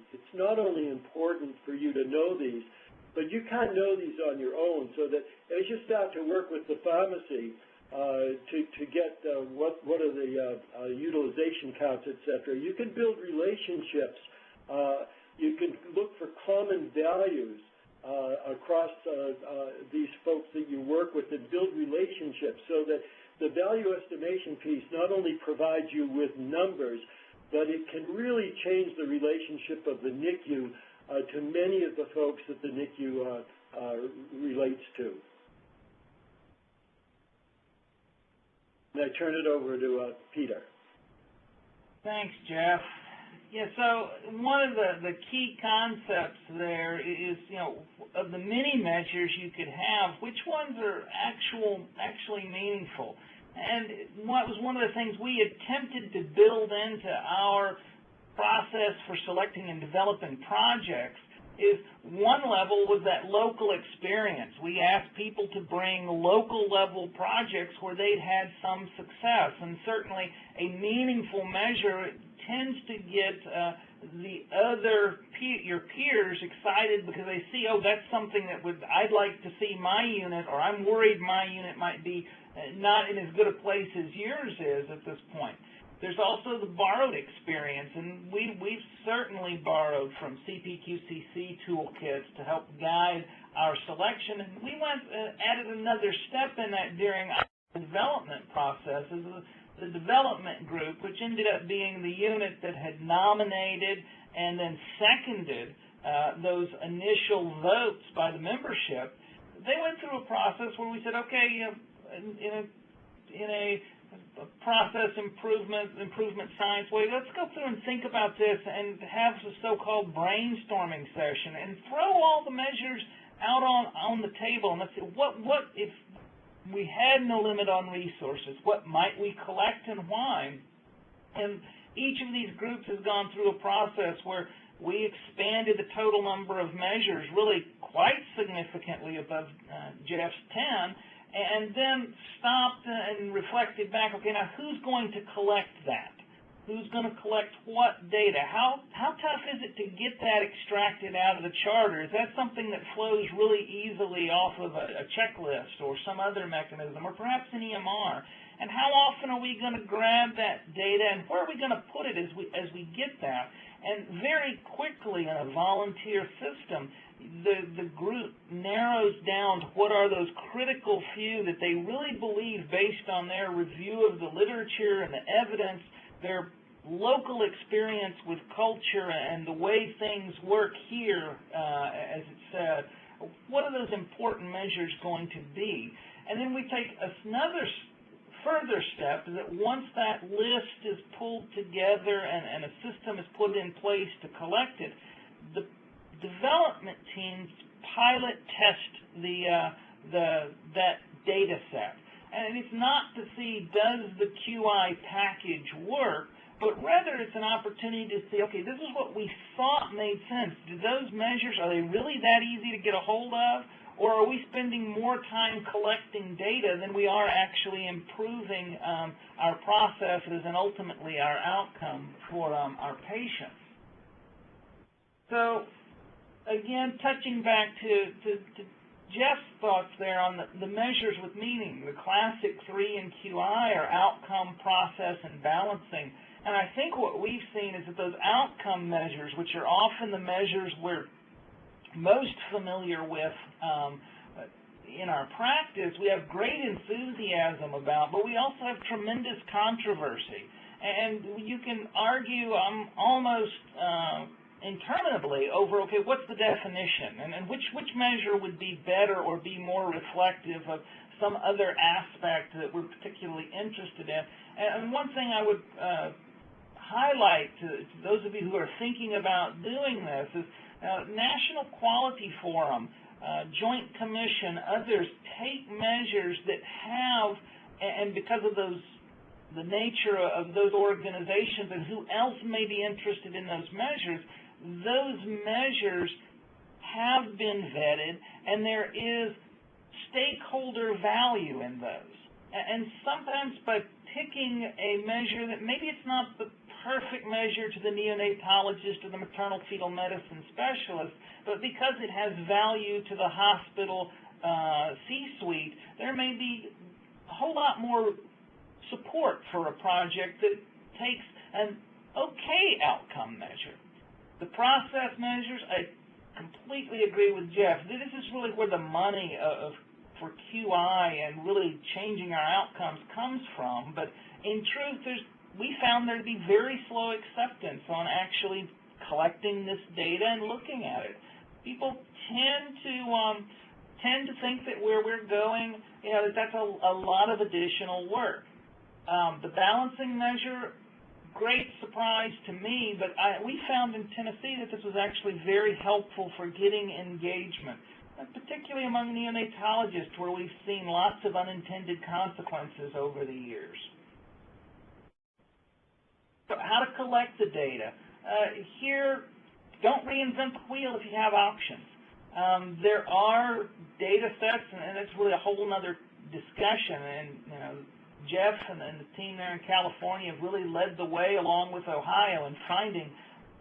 for you to know these, but you can't know these on your own, so that as you start to work with the pharmacy to get what are the utilization counts, et cetera, you can build relationships. You can look for common values across these folks that you work with, and build relationships, so that the value estimation piece not only provides you with numbers, but it can really change the relationship of the NICU to many of the folks that the NICU relates to. And I turn it over to Peter. Thanks, Jeff. Yeah, so one of the key concepts there is, of the many measures you could have, which ones are actually meaningful? And what was one of the things we attempted to build into our process for selecting and developing projects is one level was that local experience. We asked people to bring local level projects where they'd had some success, and certainly a meaningful measure tends to get your peers excited because they see, oh, that's something that I'd like to see my unit, or I'm worried my unit might be not in as good a place as yours is at this point. There's also the borrowed experience, and we've certainly borrowed from CPQCC toolkits to help guide our selection, and we added another step in that during our development process. The development group, which ended up being the unit that had nominated and then seconded those initial votes by the membership, they went through a process where we said, okay, in a process improvement science way, let's go through and think about this and have a so-called brainstorming session and throw all the measures out on the table and let's say, what if we had no limit on resources, what might we collect and why? And each of these groups has gone through a process where we expanded the total number of measures really quite significantly above Jeff's 10, and then stopped and reflected back, okay, now who's going to collect that? Who's going to collect what data? How tough is it to get that extracted out of the charter? Is that something that flows really easily off of a checklist or some other mechanism, or perhaps an EMR? And how often are we going to grab that data, and where are we going to put it as we get that? And very quickly in a volunteer system, the group narrows down to what are those critical few that they really believe, based on their review of the literature and the evidence, their local experience with culture and the way things work here, as it said, what are those important measures going to be? And then we take another further step, is that once that list is pulled together and a system is put in place to collect it, the development teams pilot test that data set. And it's not to see, does the QI package work, but rather it's an opportunity to see, okay, this is what we thought made sense. Do those measures, are they really that easy to get a hold of? Or are we spending more time collecting data than we are actually improving our processes and ultimately our outcome for our patients? So, again, touching back to Jeff's thoughts there on the measures with meaning, the classic 3 in QI are outcome, process, and balancing. And I think what we've seen is that those outcome measures, which are often the measures we're most familiar with in our practice, we have great enthusiasm about, but we also have tremendous controversy. And you can argue almost interminably over, okay, what's the definition, and which measure would be better or be more reflective of some other aspect that we're particularly interested in. And one thing I would highlight to those of you who are thinking about doing this is National Quality Forum, Joint Commission, others take measures that have, and because of the nature of those organizations and who else may be interested in those measures have been vetted, and there is stakeholder value in those. And sometimes by picking a measure that maybe it's not the perfect measure to the neonatologist or the maternal fetal medicine specialist, but because it has value to the hospital C-suite, there may be a whole lot more support for a project that takes an okay outcome measure. The process measures, I completely agree with Jeff. This is really where the money for QI and really changing our outcomes comes from. But in truth, we found there to be very slow acceptance on actually collecting this data and looking at it. People tend to think that where we're going, that's a lot of additional work. The balancing measure, great surprise to me, but we found in Tennessee that this was actually very helpful for getting engagement, particularly among neonatologists, where we've seen lots of unintended consequences over the years. So how to collect the data. Here, don't reinvent the wheel if you have options. There are data sets, and it's really a whole other discussion, and Jeff and the team there in California have really led the way along with Ohio in finding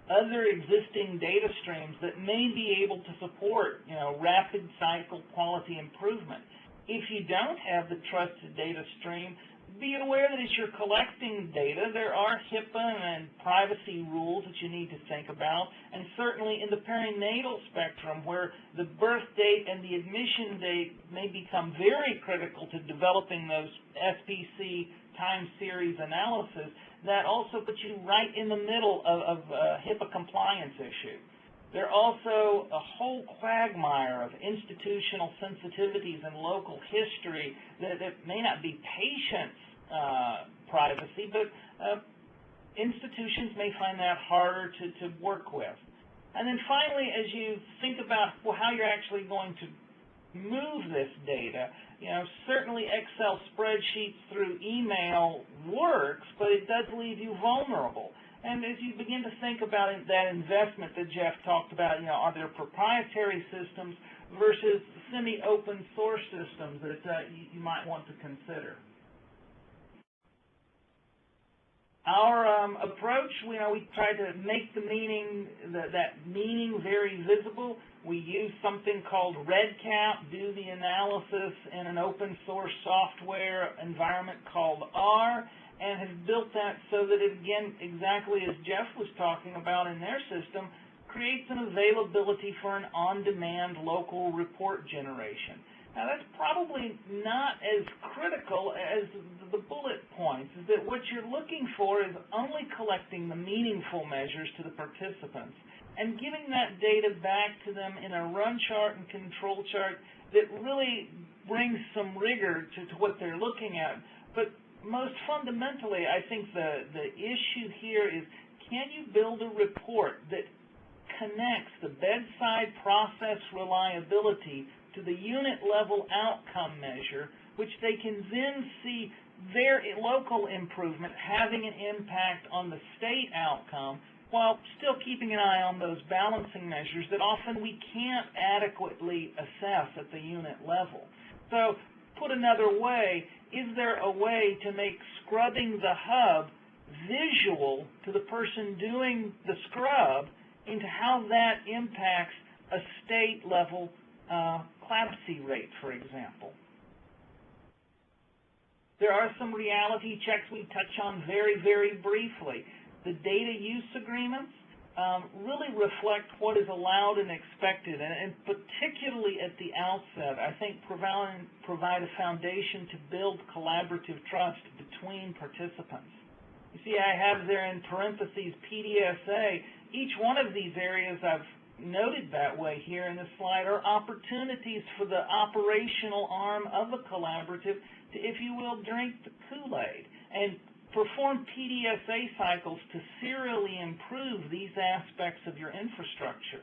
other existing data streams that may be able to support, rapid cycle quality improvement. If you don't have the trusted data stream, be aware that as you're collecting data, there are HIPAA and privacy rules that you need to think about, and certainly in the perinatal spectrum, where the birth date and the admission date may become very critical to developing those SPC time series analysis, that also puts you right in the middle of a HIPAA compliance issue. There are also a whole quagmire of institutional sensitivities and local history that may not be patients' privacy, but institutions may find that harder to work with. And then finally, as you think about how you're actually going to move this data, certainly Excel spreadsheets through email works, but it does leave you vulnerable. And as you begin to think about that investment that Jeff talked about, are there proprietary systems versus semi-open source systems that you might want to consider? Our approach, we try to make the meaning, that meaning very visible. We use something called REDCap, do the analysis in an open source software environment called R, and have built that so that it, again, exactly as Jeff was talking about in their system, creates an availability for an on-demand local report generation. Now, that's probably not as critical as the bullet points, is that what you're looking for is only collecting the meaningful measures to the participants and giving that data back to them in a run chart and control chart that really brings some rigor to what they're looking at. But most fundamentally, I think the issue here is, can you build a report that connects the bedside process reliability to the unit-level outcome measure, which they can then see their local improvement having an impact on the state outcome, while still keeping an eye on those balancing measures that often we can't adequately assess at the unit level. So, put another way, is there a way to make scrubbing the hub visual to the person doing the scrub into how that impacts a state-level eclampsia rate, for example? There are some reality checks we touch on very, very briefly. The data use agreements really reflect what is allowed and expected, and particularly at the outset, I think provide a foundation to build collaborative trust between participants. You see, I have there in parentheses PDSA. Each one of these areas I've noted that way here in the slide are opportunities for the operational arm of a collaborative to, if you will, drink the Kool-Aid and perform PDSA cycles to serially improve these aspects of your infrastructure.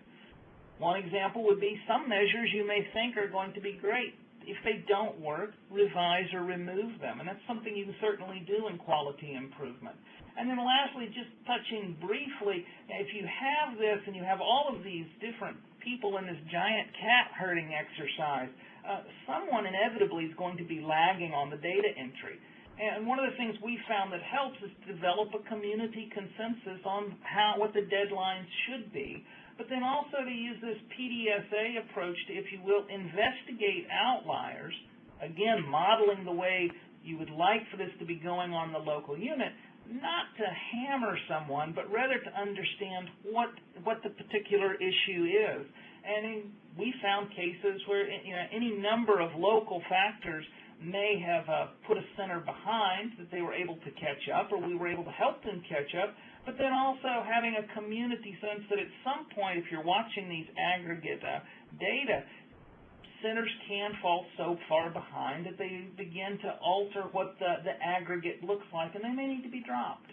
One example would be some measures you may think are going to be great. If they don't work, revise or remove them, and that's something you can certainly do in quality improvement. And then lastly, just touching briefly, if you have this and you have all of these different people in this giant cat herding exercise, someone inevitably is going to be lagging on the data entry. And one of the things we found that helps is to develop a community consensus on what the deadlines should be, but then also to use this PDSA approach to, if you will, investigate outliers, again, modeling the way you would like for this to be going on the local unit, not to hammer someone, but rather to understand what the particular issue is. And we found cases where any number of local factors may have put a center behind that they were able to catch up, or we were able to help them catch up, but then also having a community sense that at some point, if you're watching these aggregate data, centers can fall so far behind that they begin to alter what the aggregate looks like, and they may need to be dropped.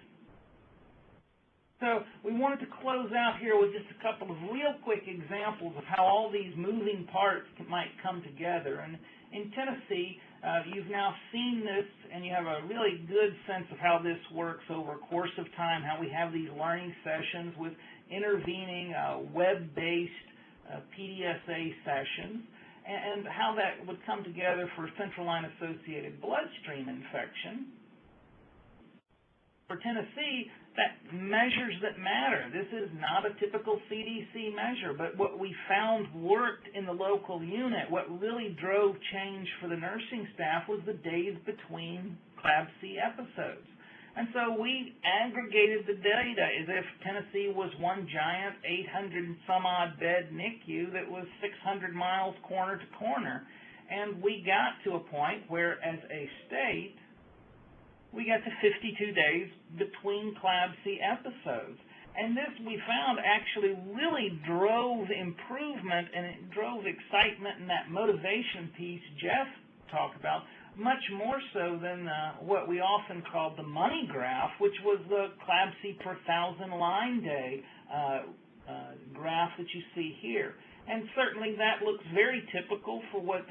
So we wanted to close out here with just a couple of real quick examples of how all these moving parts might come together. And in Tennessee, you've now seen this, and you have a really good sense of how this works over a course of time, how we have these learning sessions with intervening web-based PDSA sessions, and how that would come together for central line-associated bloodstream infection. For Tennessee, that measures that matter. This is not a typical CDC measure, but what we found worked in the local unit, what really drove change for the nursing staff was the days between CLABSI episodes. And so we aggregated the data as if Tennessee was one giant 800 and some odd bed NICU that was 600 miles corner to corner. And we got to a point where, as a state, we got to 52 days between CLABSI episodes. And this, we found, actually really drove improvement, and it drove excitement and that motivation piece Jeff talked about, much more so than what we often called the money graph, which was the CLABSI per 1,000 line day graph that you see here. And certainly that looks very typical for what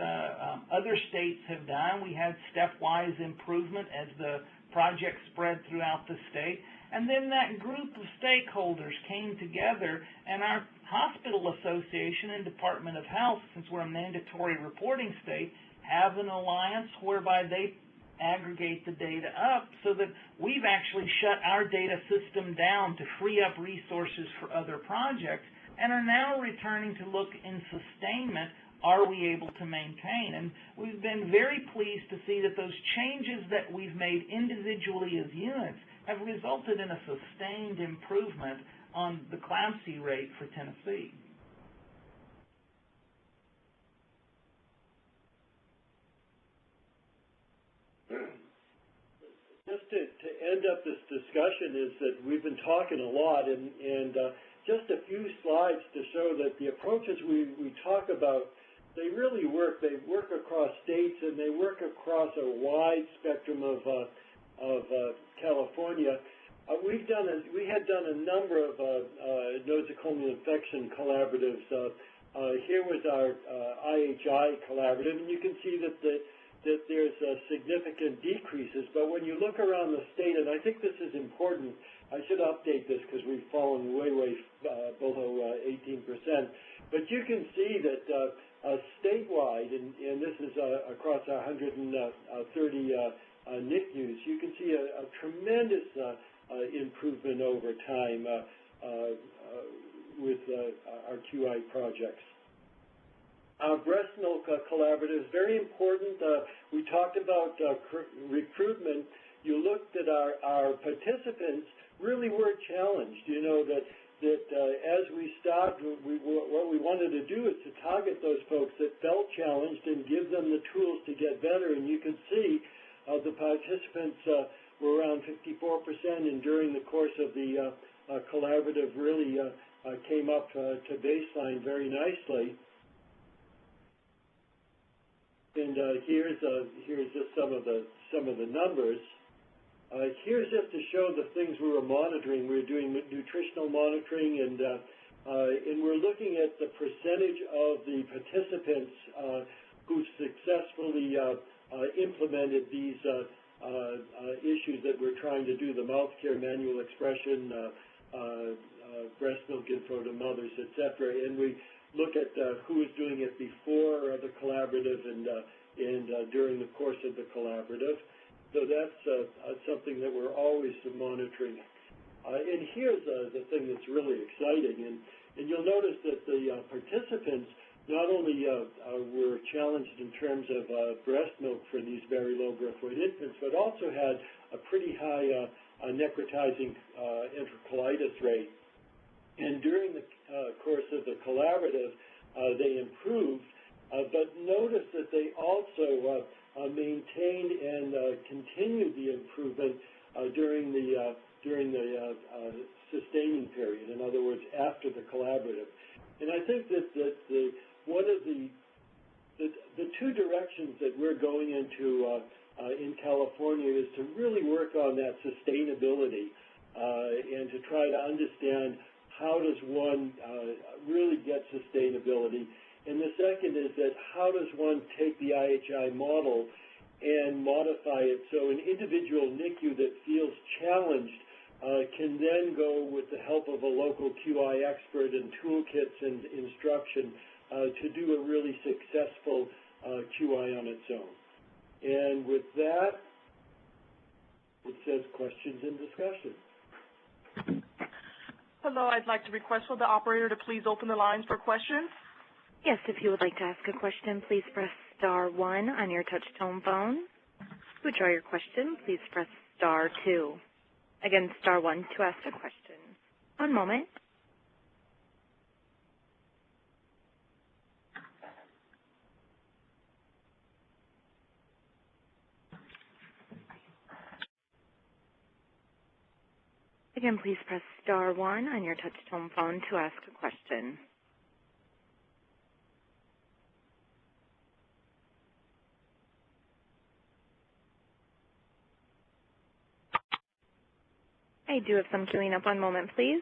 other states have done. We had stepwise improvement as the project spread throughout the state. And then that group of stakeholders came together, and our hospital association and Department of Health, since we're a mandatory reporting state, have an alliance whereby they aggregate the data up so that we've actually shut our data system down to free up resources for other projects, and are now returning to look in sustainment, are we able to maintain? And we've been very pleased to see that those changes that we've made individually as units have resulted in a sustained improvement on the CLABSI rate for Tennessee. Just to end up this discussion is that we've been talking a lot, and just a few slides to show that the approaches we talk about, they really work. They work across states, and they work across a wide spectrum of California. We had done a number of nosocomial infection collaboratives. Here was our IHI collaborative, and you can see that there's significant decreases. But when you look around the state, and I think this is important, I should update this because we've fallen way below 18%. But you can see that statewide, and this is across 130 NICUs, you can see a tremendous improvement over time with our QI projects. Our breast milk collaborative is very important. We talked about recruitment. You looked at our participants really were challenged. You know that as we stopped, what we wanted to do is to target those folks that felt challenged and give them the tools to get better. And you can see the participants were around 54%, and during the course of the collaborative really came up to baseline very nicely. And here's just some of the numbers. Here's just to show the things we were monitoring. We were doing nutritional monitoring, and we're looking at the percentage of the participants who successfully implemented these issues that we're trying to do: the mouth care, manual expression, breast milk info to mothers, etc. And we look at who was doing it before the collaborative and during the course of the collaborative. So that's something that we're always monitoring. And here's the thing that's really exciting. And you'll notice that the participants not only were challenged in terms of breast milk for these very low growth weight infants, but also had a pretty high necrotizing enterocolitis rate. And during the course of the collaborative, they improved, but notice that they also maintained and continued the improvement during the sustaining period. In other words, after the collaborative. And I think that the one of the two directions that we're going into in California is to really work on that sustainability and to try to understand how does one really get sustainability. And the second is that how does one take the IHI model and modify it so an individual NICU that feels challenged can then go with the help of a local QI expert and toolkits and instruction to do a really successful QI on its own. And with that, it says questions and discussion. Hello, I'd like to request for the operator to please open the lines for questions. Yes, if you would like to ask a question, please press star 1 on your touch-tone phone. To withdraw your question, please press star 2. Again, star 1 to ask a question. One moment. Again, please press star 1 on your touch-tone phone to ask a question. I do have some queuing up. One moment, please.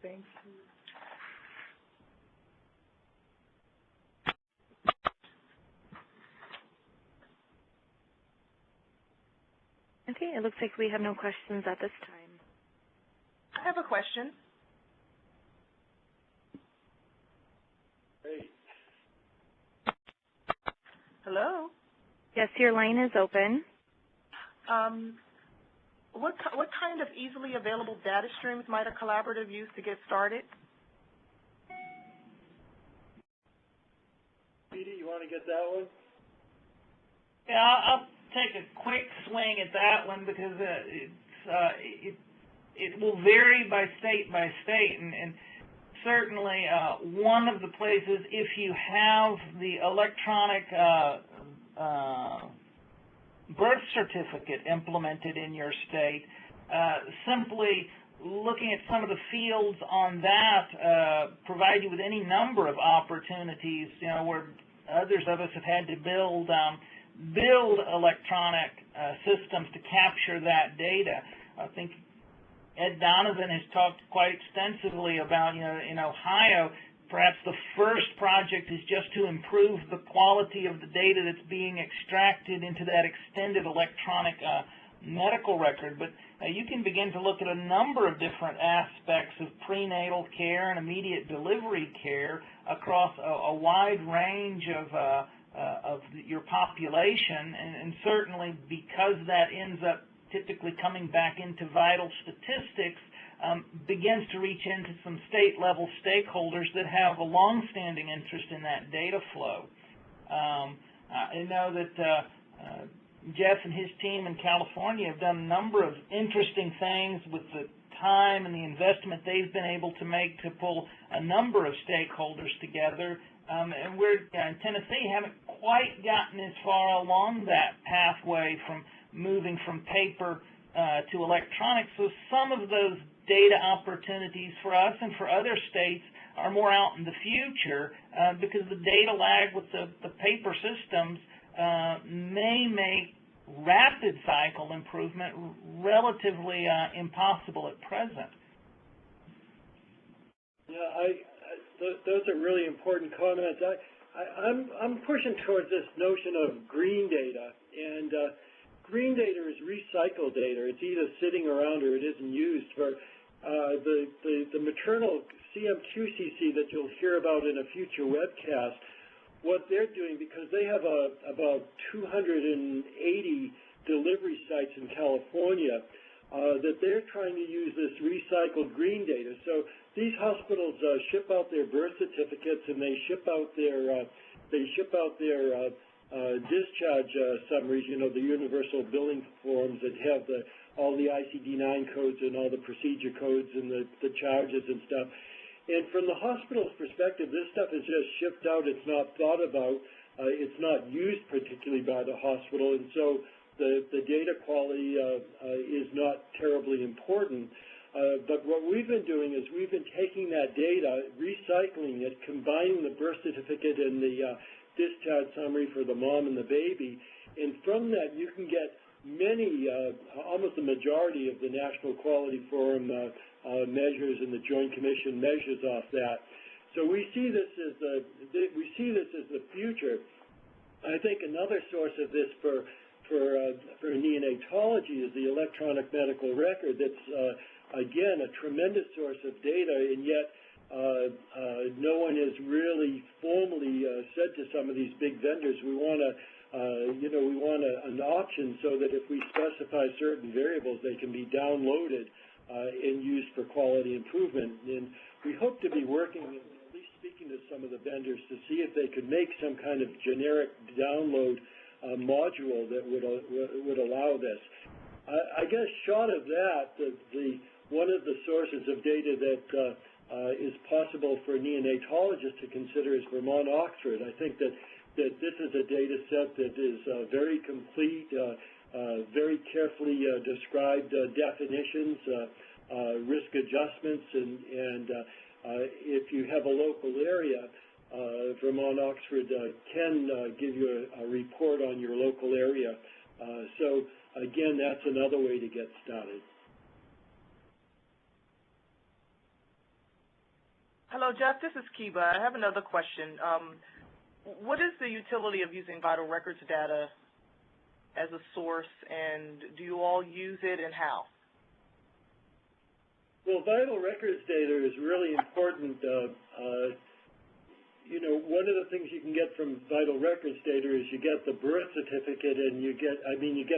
Thank you. Okay, it looks like we have no questions at this time. I have a question. Great. Hello? Yes, your line is open. What kind of easily available data streams might a collaborative use to get started? Petey, you want to get that one? Yeah, I'll take a quick swing at that one because it will vary by state, and certainly one of the places, if you have the electronic birth certificate implemented in your state, simply looking at some of the fields on that provide you with any number of opportunities, where others of us have had to build electronic systems to capture that data. I think Ed Donovan has talked quite extensively about, in Ohio, perhaps the first project is just to improve the quality of the data that's being extracted into that extended electronic medical record. But you can begin to look at a number of different aspects of prenatal care and immediate delivery care across a wide range of your population, and certainly because that ends up typically coming back into vital statistics, begins to reach into some state-level stakeholders that have a long-standing interest in that data flow. I know that Jeff and his team in California have done a number of interesting things with the time and the investment they've been able to make to pull a number of stakeholders together. And we're in Tennessee haven't quite gotten as far along that pathway from moving from paper to electronic. So some of those data opportunities for us and for other states are more out in the future because the data lag with the paper systems may make rapid cycle improvement relatively impossible at present. Yeah, those are really important comments. I'm pushing towards this notion of green data, and green data is recycled data. It's either sitting around or it isn't used. For the maternal CMQCC that you'll hear about in a future webcast, what they're doing, because they have about 280 delivery sites in California, that they're trying to use this recycled green data. So these hospitals ship out their birth certificates, and they ship out their discharge summaries, the universal billing forms that have all the ICD-9 codes and all the procedure codes and the charges and stuff. And from the hospital's perspective, this stuff is just shipped out. It's not thought about. it's not used particularly by the hospital, and so the data quality is not terribly important. But what we've been doing is we've been taking that data, recycling it, combining the birth certificate and the discharge summary for the mom and the baby, and from that you can get many, almost the majority of the National Quality Forum measures and the Joint Commission measures off that. So we see this as the future. I think another source of this for neonatology is the electronic medical record. That's again a tremendous source of data, and yet no one has really formally said to some of these big vendors, we want an option so that if we specify certain variables, they can be downloaded and used for quality improvement. And we hope to be working, at least speaking to some of the vendors, to see if they could make some kind of generic download module that would allow this. I guess short of that, one of the sources of data that is possible for neonatologists to consider is Vermont-Oxford. I think that this is a data set that is very complete, very carefully described definitions, risk adjustments, and if you have a local area, Vermont-Oxford can give you a report on your local area. So again, that's another way to get started. Hello, Jeff. This is Kiba. I have another question. What is the utility of using vital records data as a source, and do you all use it, and how? Well, vital records data is really important. One of the things you can get from vital records data is you get the birth certificate, and you get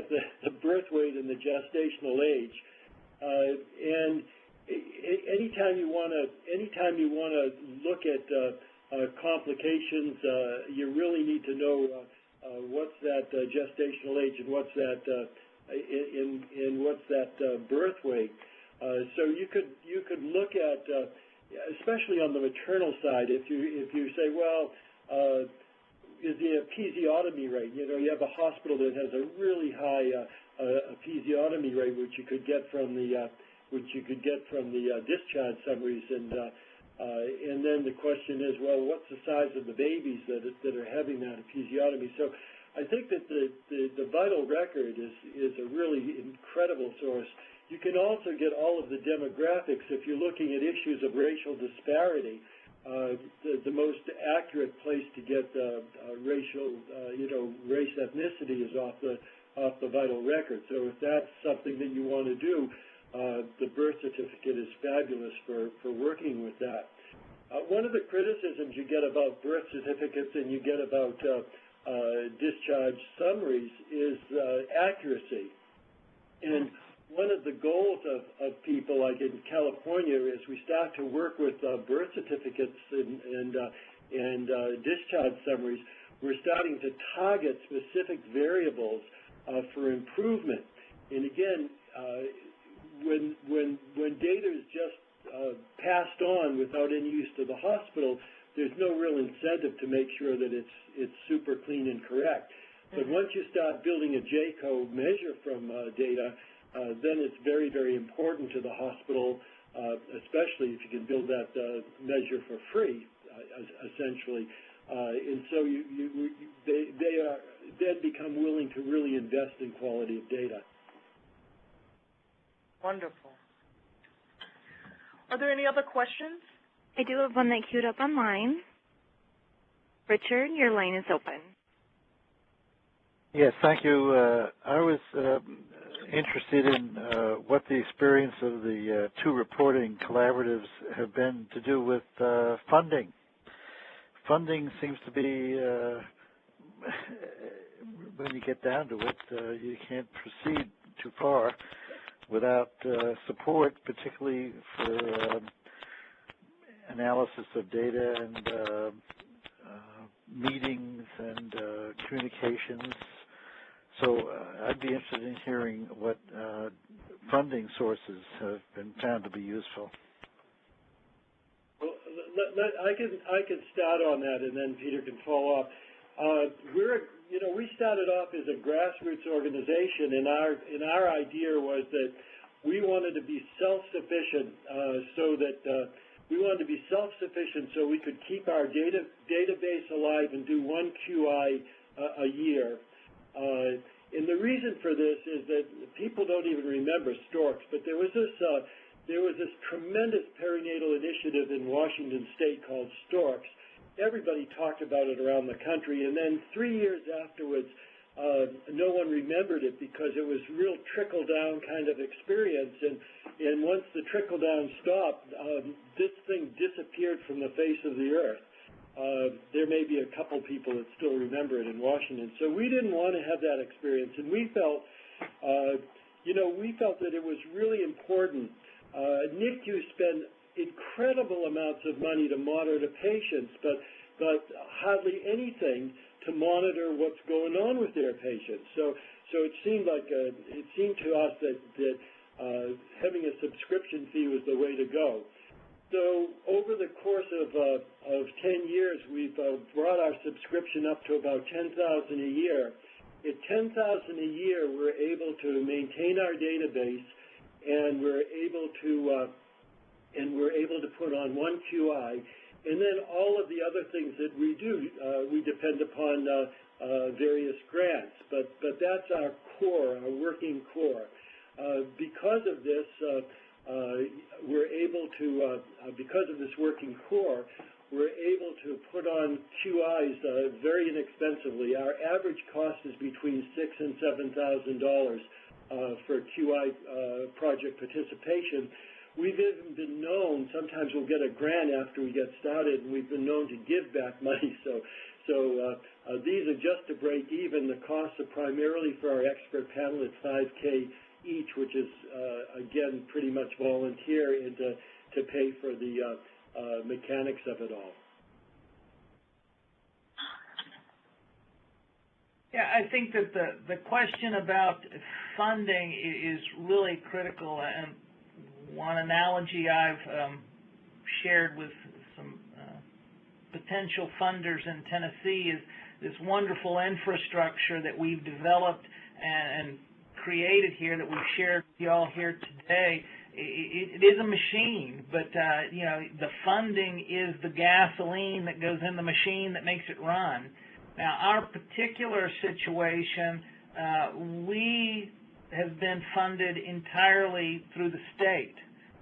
the birth weight and the gestational age. And anytime you want to look at complications, you really need to know what's that gestational age and what's that what's that birth weight. So you could look at, especially on the maternal side, if you say, well, is the episiotomy rate? You have a hospital that has a really high episiotomy rate, which you could get from the discharge summaries, and then the question is, well, what's the size of the babies that are having that episiotomy? So I think that the vital record is a really incredible source. You can also get all of the demographics if you're looking at issues of racial disparity. The most accurate place to get racial, race ethnicity is off the vital record. So if that's something that you want to do, the birth certificate is fabulous for working with that. One of the criticisms you get about birth certificates and you get about discharge summaries is accuracy. And one of the goals of people, like in California, is we start to work with birth certificates and discharge summaries. We're starting to target specific variables for improvement. And again, when data is just passed on without any use to the hospital, there's no real incentive to make sure that it's super clean and correct. But once you start building a J-code measure from data, then it's very, very important to the hospital, especially if you can build that measure for free, essentially. And so they then become willing to really invest in quality of data. Wonderful. Are there any other questions? I do have one that queued up online. Richard, your line is open. Yes, thank you. I was interested in what the experience of the two reporting collaboratives have been to do with funding. Funding seems to be, when you get down to it, you can't proceed too far without support, particularly for analysis of data and meetings and communications. So I'd be interested in hearing what funding sources have been found to be useful. Well, I can start on that, and then Peter can follow up. we started off as a grassroots organization, and our idea was that we wanted to be self-sufficient, so we could keep our database alive and do one QI a year. And the reason for this is that people don't even remember storks, but there was this tremendous perinatal initiative in Washington State called Storks. Everybody talked about it around the country, and then 3 years afterwards, no one remembered it because it was real trickle-down kind of experience, and once the trickle-down stopped, this thing disappeared from the face of the earth. There may be a couple people that still remember it in Washington. So we didn't want to have that experience, and we felt that it was really important. NICU spend incredible amounts of money to monitor patients, but hardly anything to monitor what's going on with their patients. So it seemed to us that having a subscription fee was the way to go. So over the course of 10 years, we've brought our subscription up to about $10,000 a year. At $10,000 a year, we're able to maintain our database, and we're able to put on one QI, and then all of the other things that we do, we depend upon various grants. But that's our core, our working core. Because of this, because of this working core, we're able to put on QIs very inexpensively. Our average cost is between $6,000 and $7,000 for QI project participation. We've even been known, sometimes we'll get a grant after we get started, and we've been known to give back money. So these are just to break even. The costs are primarily for our expert panel at $5K each, which is, again, pretty much volunteer, and to pay for the mechanics of it all. Yeah, I think that the question about funding is really critical, and one analogy I've shared with some potential funders in Tennessee is this wonderful infrastructure that we've developed and created here that we've shared with you all here today. It is a machine, but the funding is the gasoline that goes in the machine that makes it run. Now, our particular situation, we have been funded entirely through the state,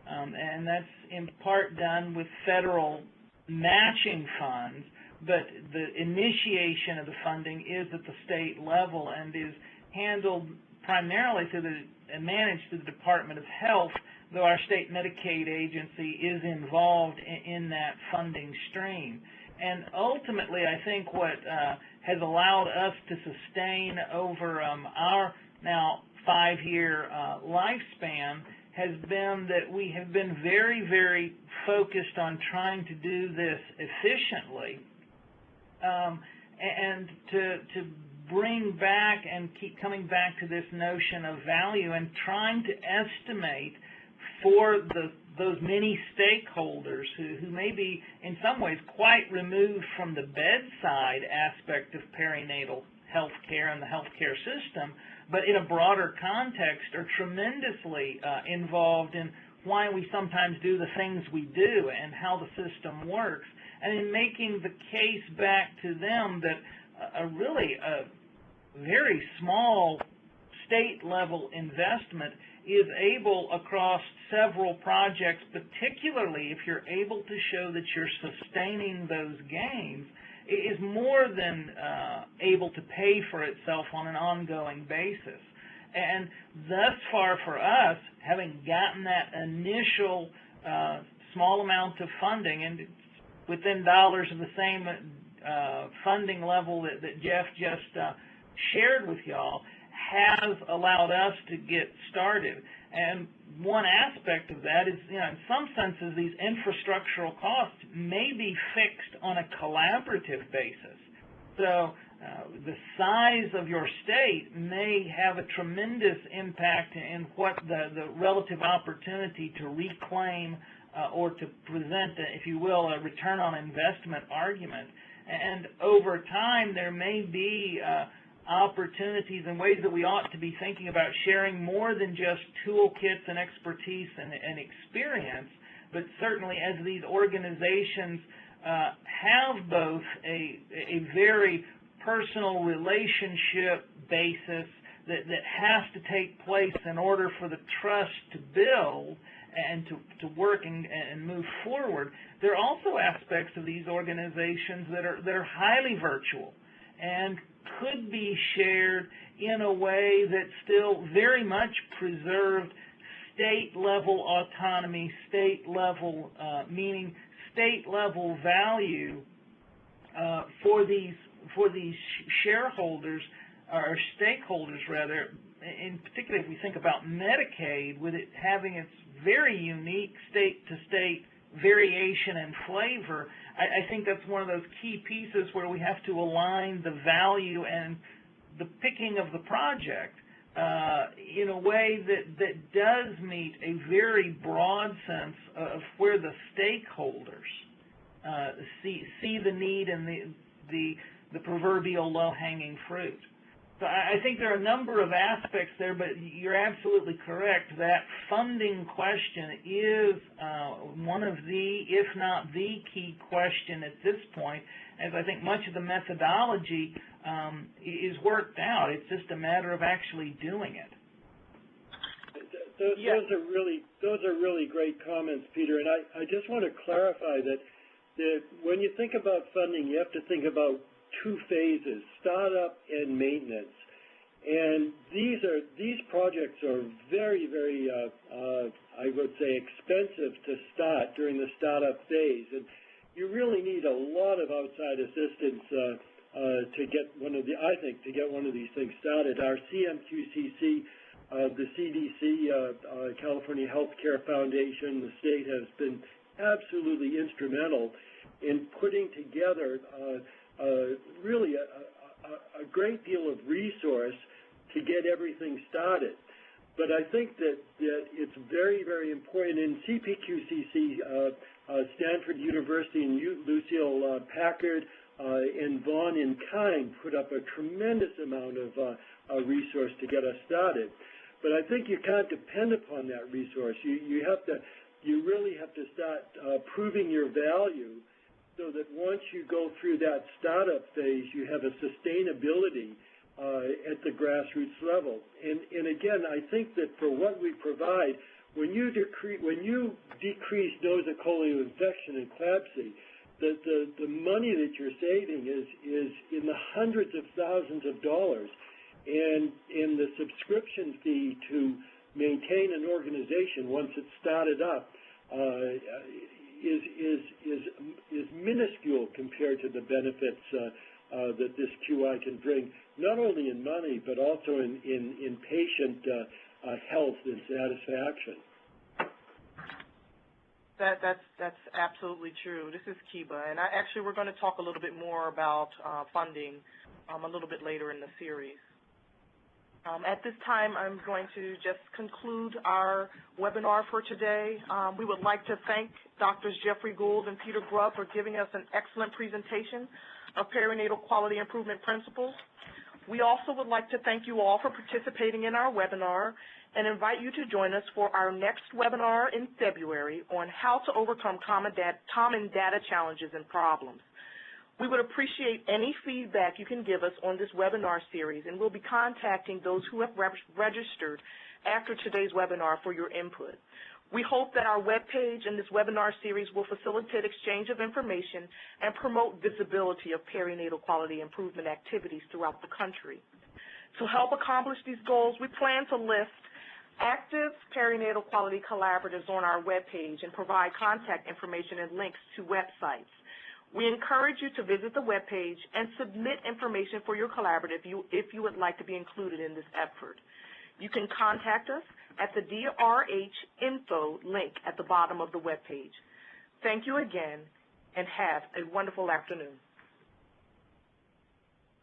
and that's in part done with federal matching funds, but the initiation of the funding is at the state level and is handled primarily and managed through the Department of Health, though our state Medicaid agency is involved in that funding stream. And ultimately, I think what has allowed us to sustain over our now 5-year lifespan has been that we have been very, very focused on trying to do this efficiently, and to bring back and keep coming back to this notion of value and trying to estimate for those many stakeholders who may be in some ways quite removed from the bedside aspect of perinatal health care and the healthcare system, but in a broader context are tremendously involved in why we sometimes do the things we do and how the system works, and in making the case back to them that a very small state-level investment is able across several projects, particularly if you're able to show that you're sustaining those gains, is more than able to pay for itself on an ongoing basis. And thus far for us, having gotten that initial small amount of funding, and within dollars of the same funding level that Jeff just shared with y'all, has allowed us to get started. And one aspect of that is, in some senses, these infrastructural costs may be fixed on a collaborative basis. So the size of your state may have a tremendous impact in what the relative opportunity to reclaim or to present, if you will, a return on investment argument. And over time, there may be opportunities and ways that we ought to be thinking about sharing more than just toolkits and expertise and experience, but certainly as these organizations have both a very personal relationship basis that has to take place in order for the trust to build and to work and move forward. There are also aspects of these organizations that are highly virtual and could be shared in a way that still very much preserved state-level autonomy, state-level meaning state-level value for these shareholders or stakeholders rather. In particular, if we think about Medicaid, with it having its very unique state-to-state variation and flavor, I think that's one of those key pieces where we have to align the value and the picking of the project in a way that does meet a very broad sense of where the stakeholders see the need and the proverbial low-hanging fruit. So I think there are a number of aspects there, but you're absolutely correct. That funding question is one of the, if not the key question at this point, as I think much of the methodology is worked out. It's just a matter of actually doing it. Those are really great comments, Peter. And I just want to clarify that when you think about funding, you have to think about two phases: startup and maintenance. And these projects are very, very, I would say, expensive to start during the startup phase. And you really need a lot of outside assistance to get one of these things started. Our CMQCC, the CDC, California Healthcare Foundation, the state has been absolutely instrumental in putting together really a great deal of resource to get everything started. But I think that it's very, very important. In CPQCC, Stanford University and Lucille Packard and Vaughn in kind put up a tremendous amount of resource to get us started. But I think you can't depend upon that resource. You really have to start proving your value, so that once you go through that startup phase, you have a sustainability at the grassroots level. And again, I think that for what we provide, when you decrease nosocomial infection and CLABSI, the money that you're saving is in the hundreds of thousands of dollars, and the subscription fee to maintain an organization once it's started up is minuscule compared to the benefits that this QI can bring, not only in money but also in patient health and satisfaction. That's absolutely true. This is Kiba, and we're going to talk a little bit more about funding a little bit later in the series. At this time, I'm going to just conclude our webinar for today. We would like to thank Drs. Jeffrey Gould and Peter Grubb for giving us an excellent presentation of perinatal quality improvement principles. We also would like to thank you all for participating in our webinar and invite you to join us for our next webinar in February on how to overcome common data challenges and problems. We would appreciate any feedback you can give us on this webinar series, and we'll be contacting those who have registered after today's webinar for your input. We hope that our webpage and this webinar series will facilitate exchange of information and promote visibility of perinatal quality improvement activities throughout the country. To help accomplish these goals, we plan to list active perinatal quality collaboratives on our webpage and provide contact information and links to websites. We encourage you to visit the webpage and submit information for your collaborative if you would like to be included in this effort. You can contact us at the DRH info link at the bottom of the webpage. Thank you again, and have a wonderful afternoon.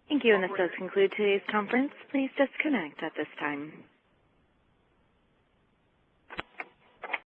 Thank you, and this does conclude today's conference. Please disconnect at this time.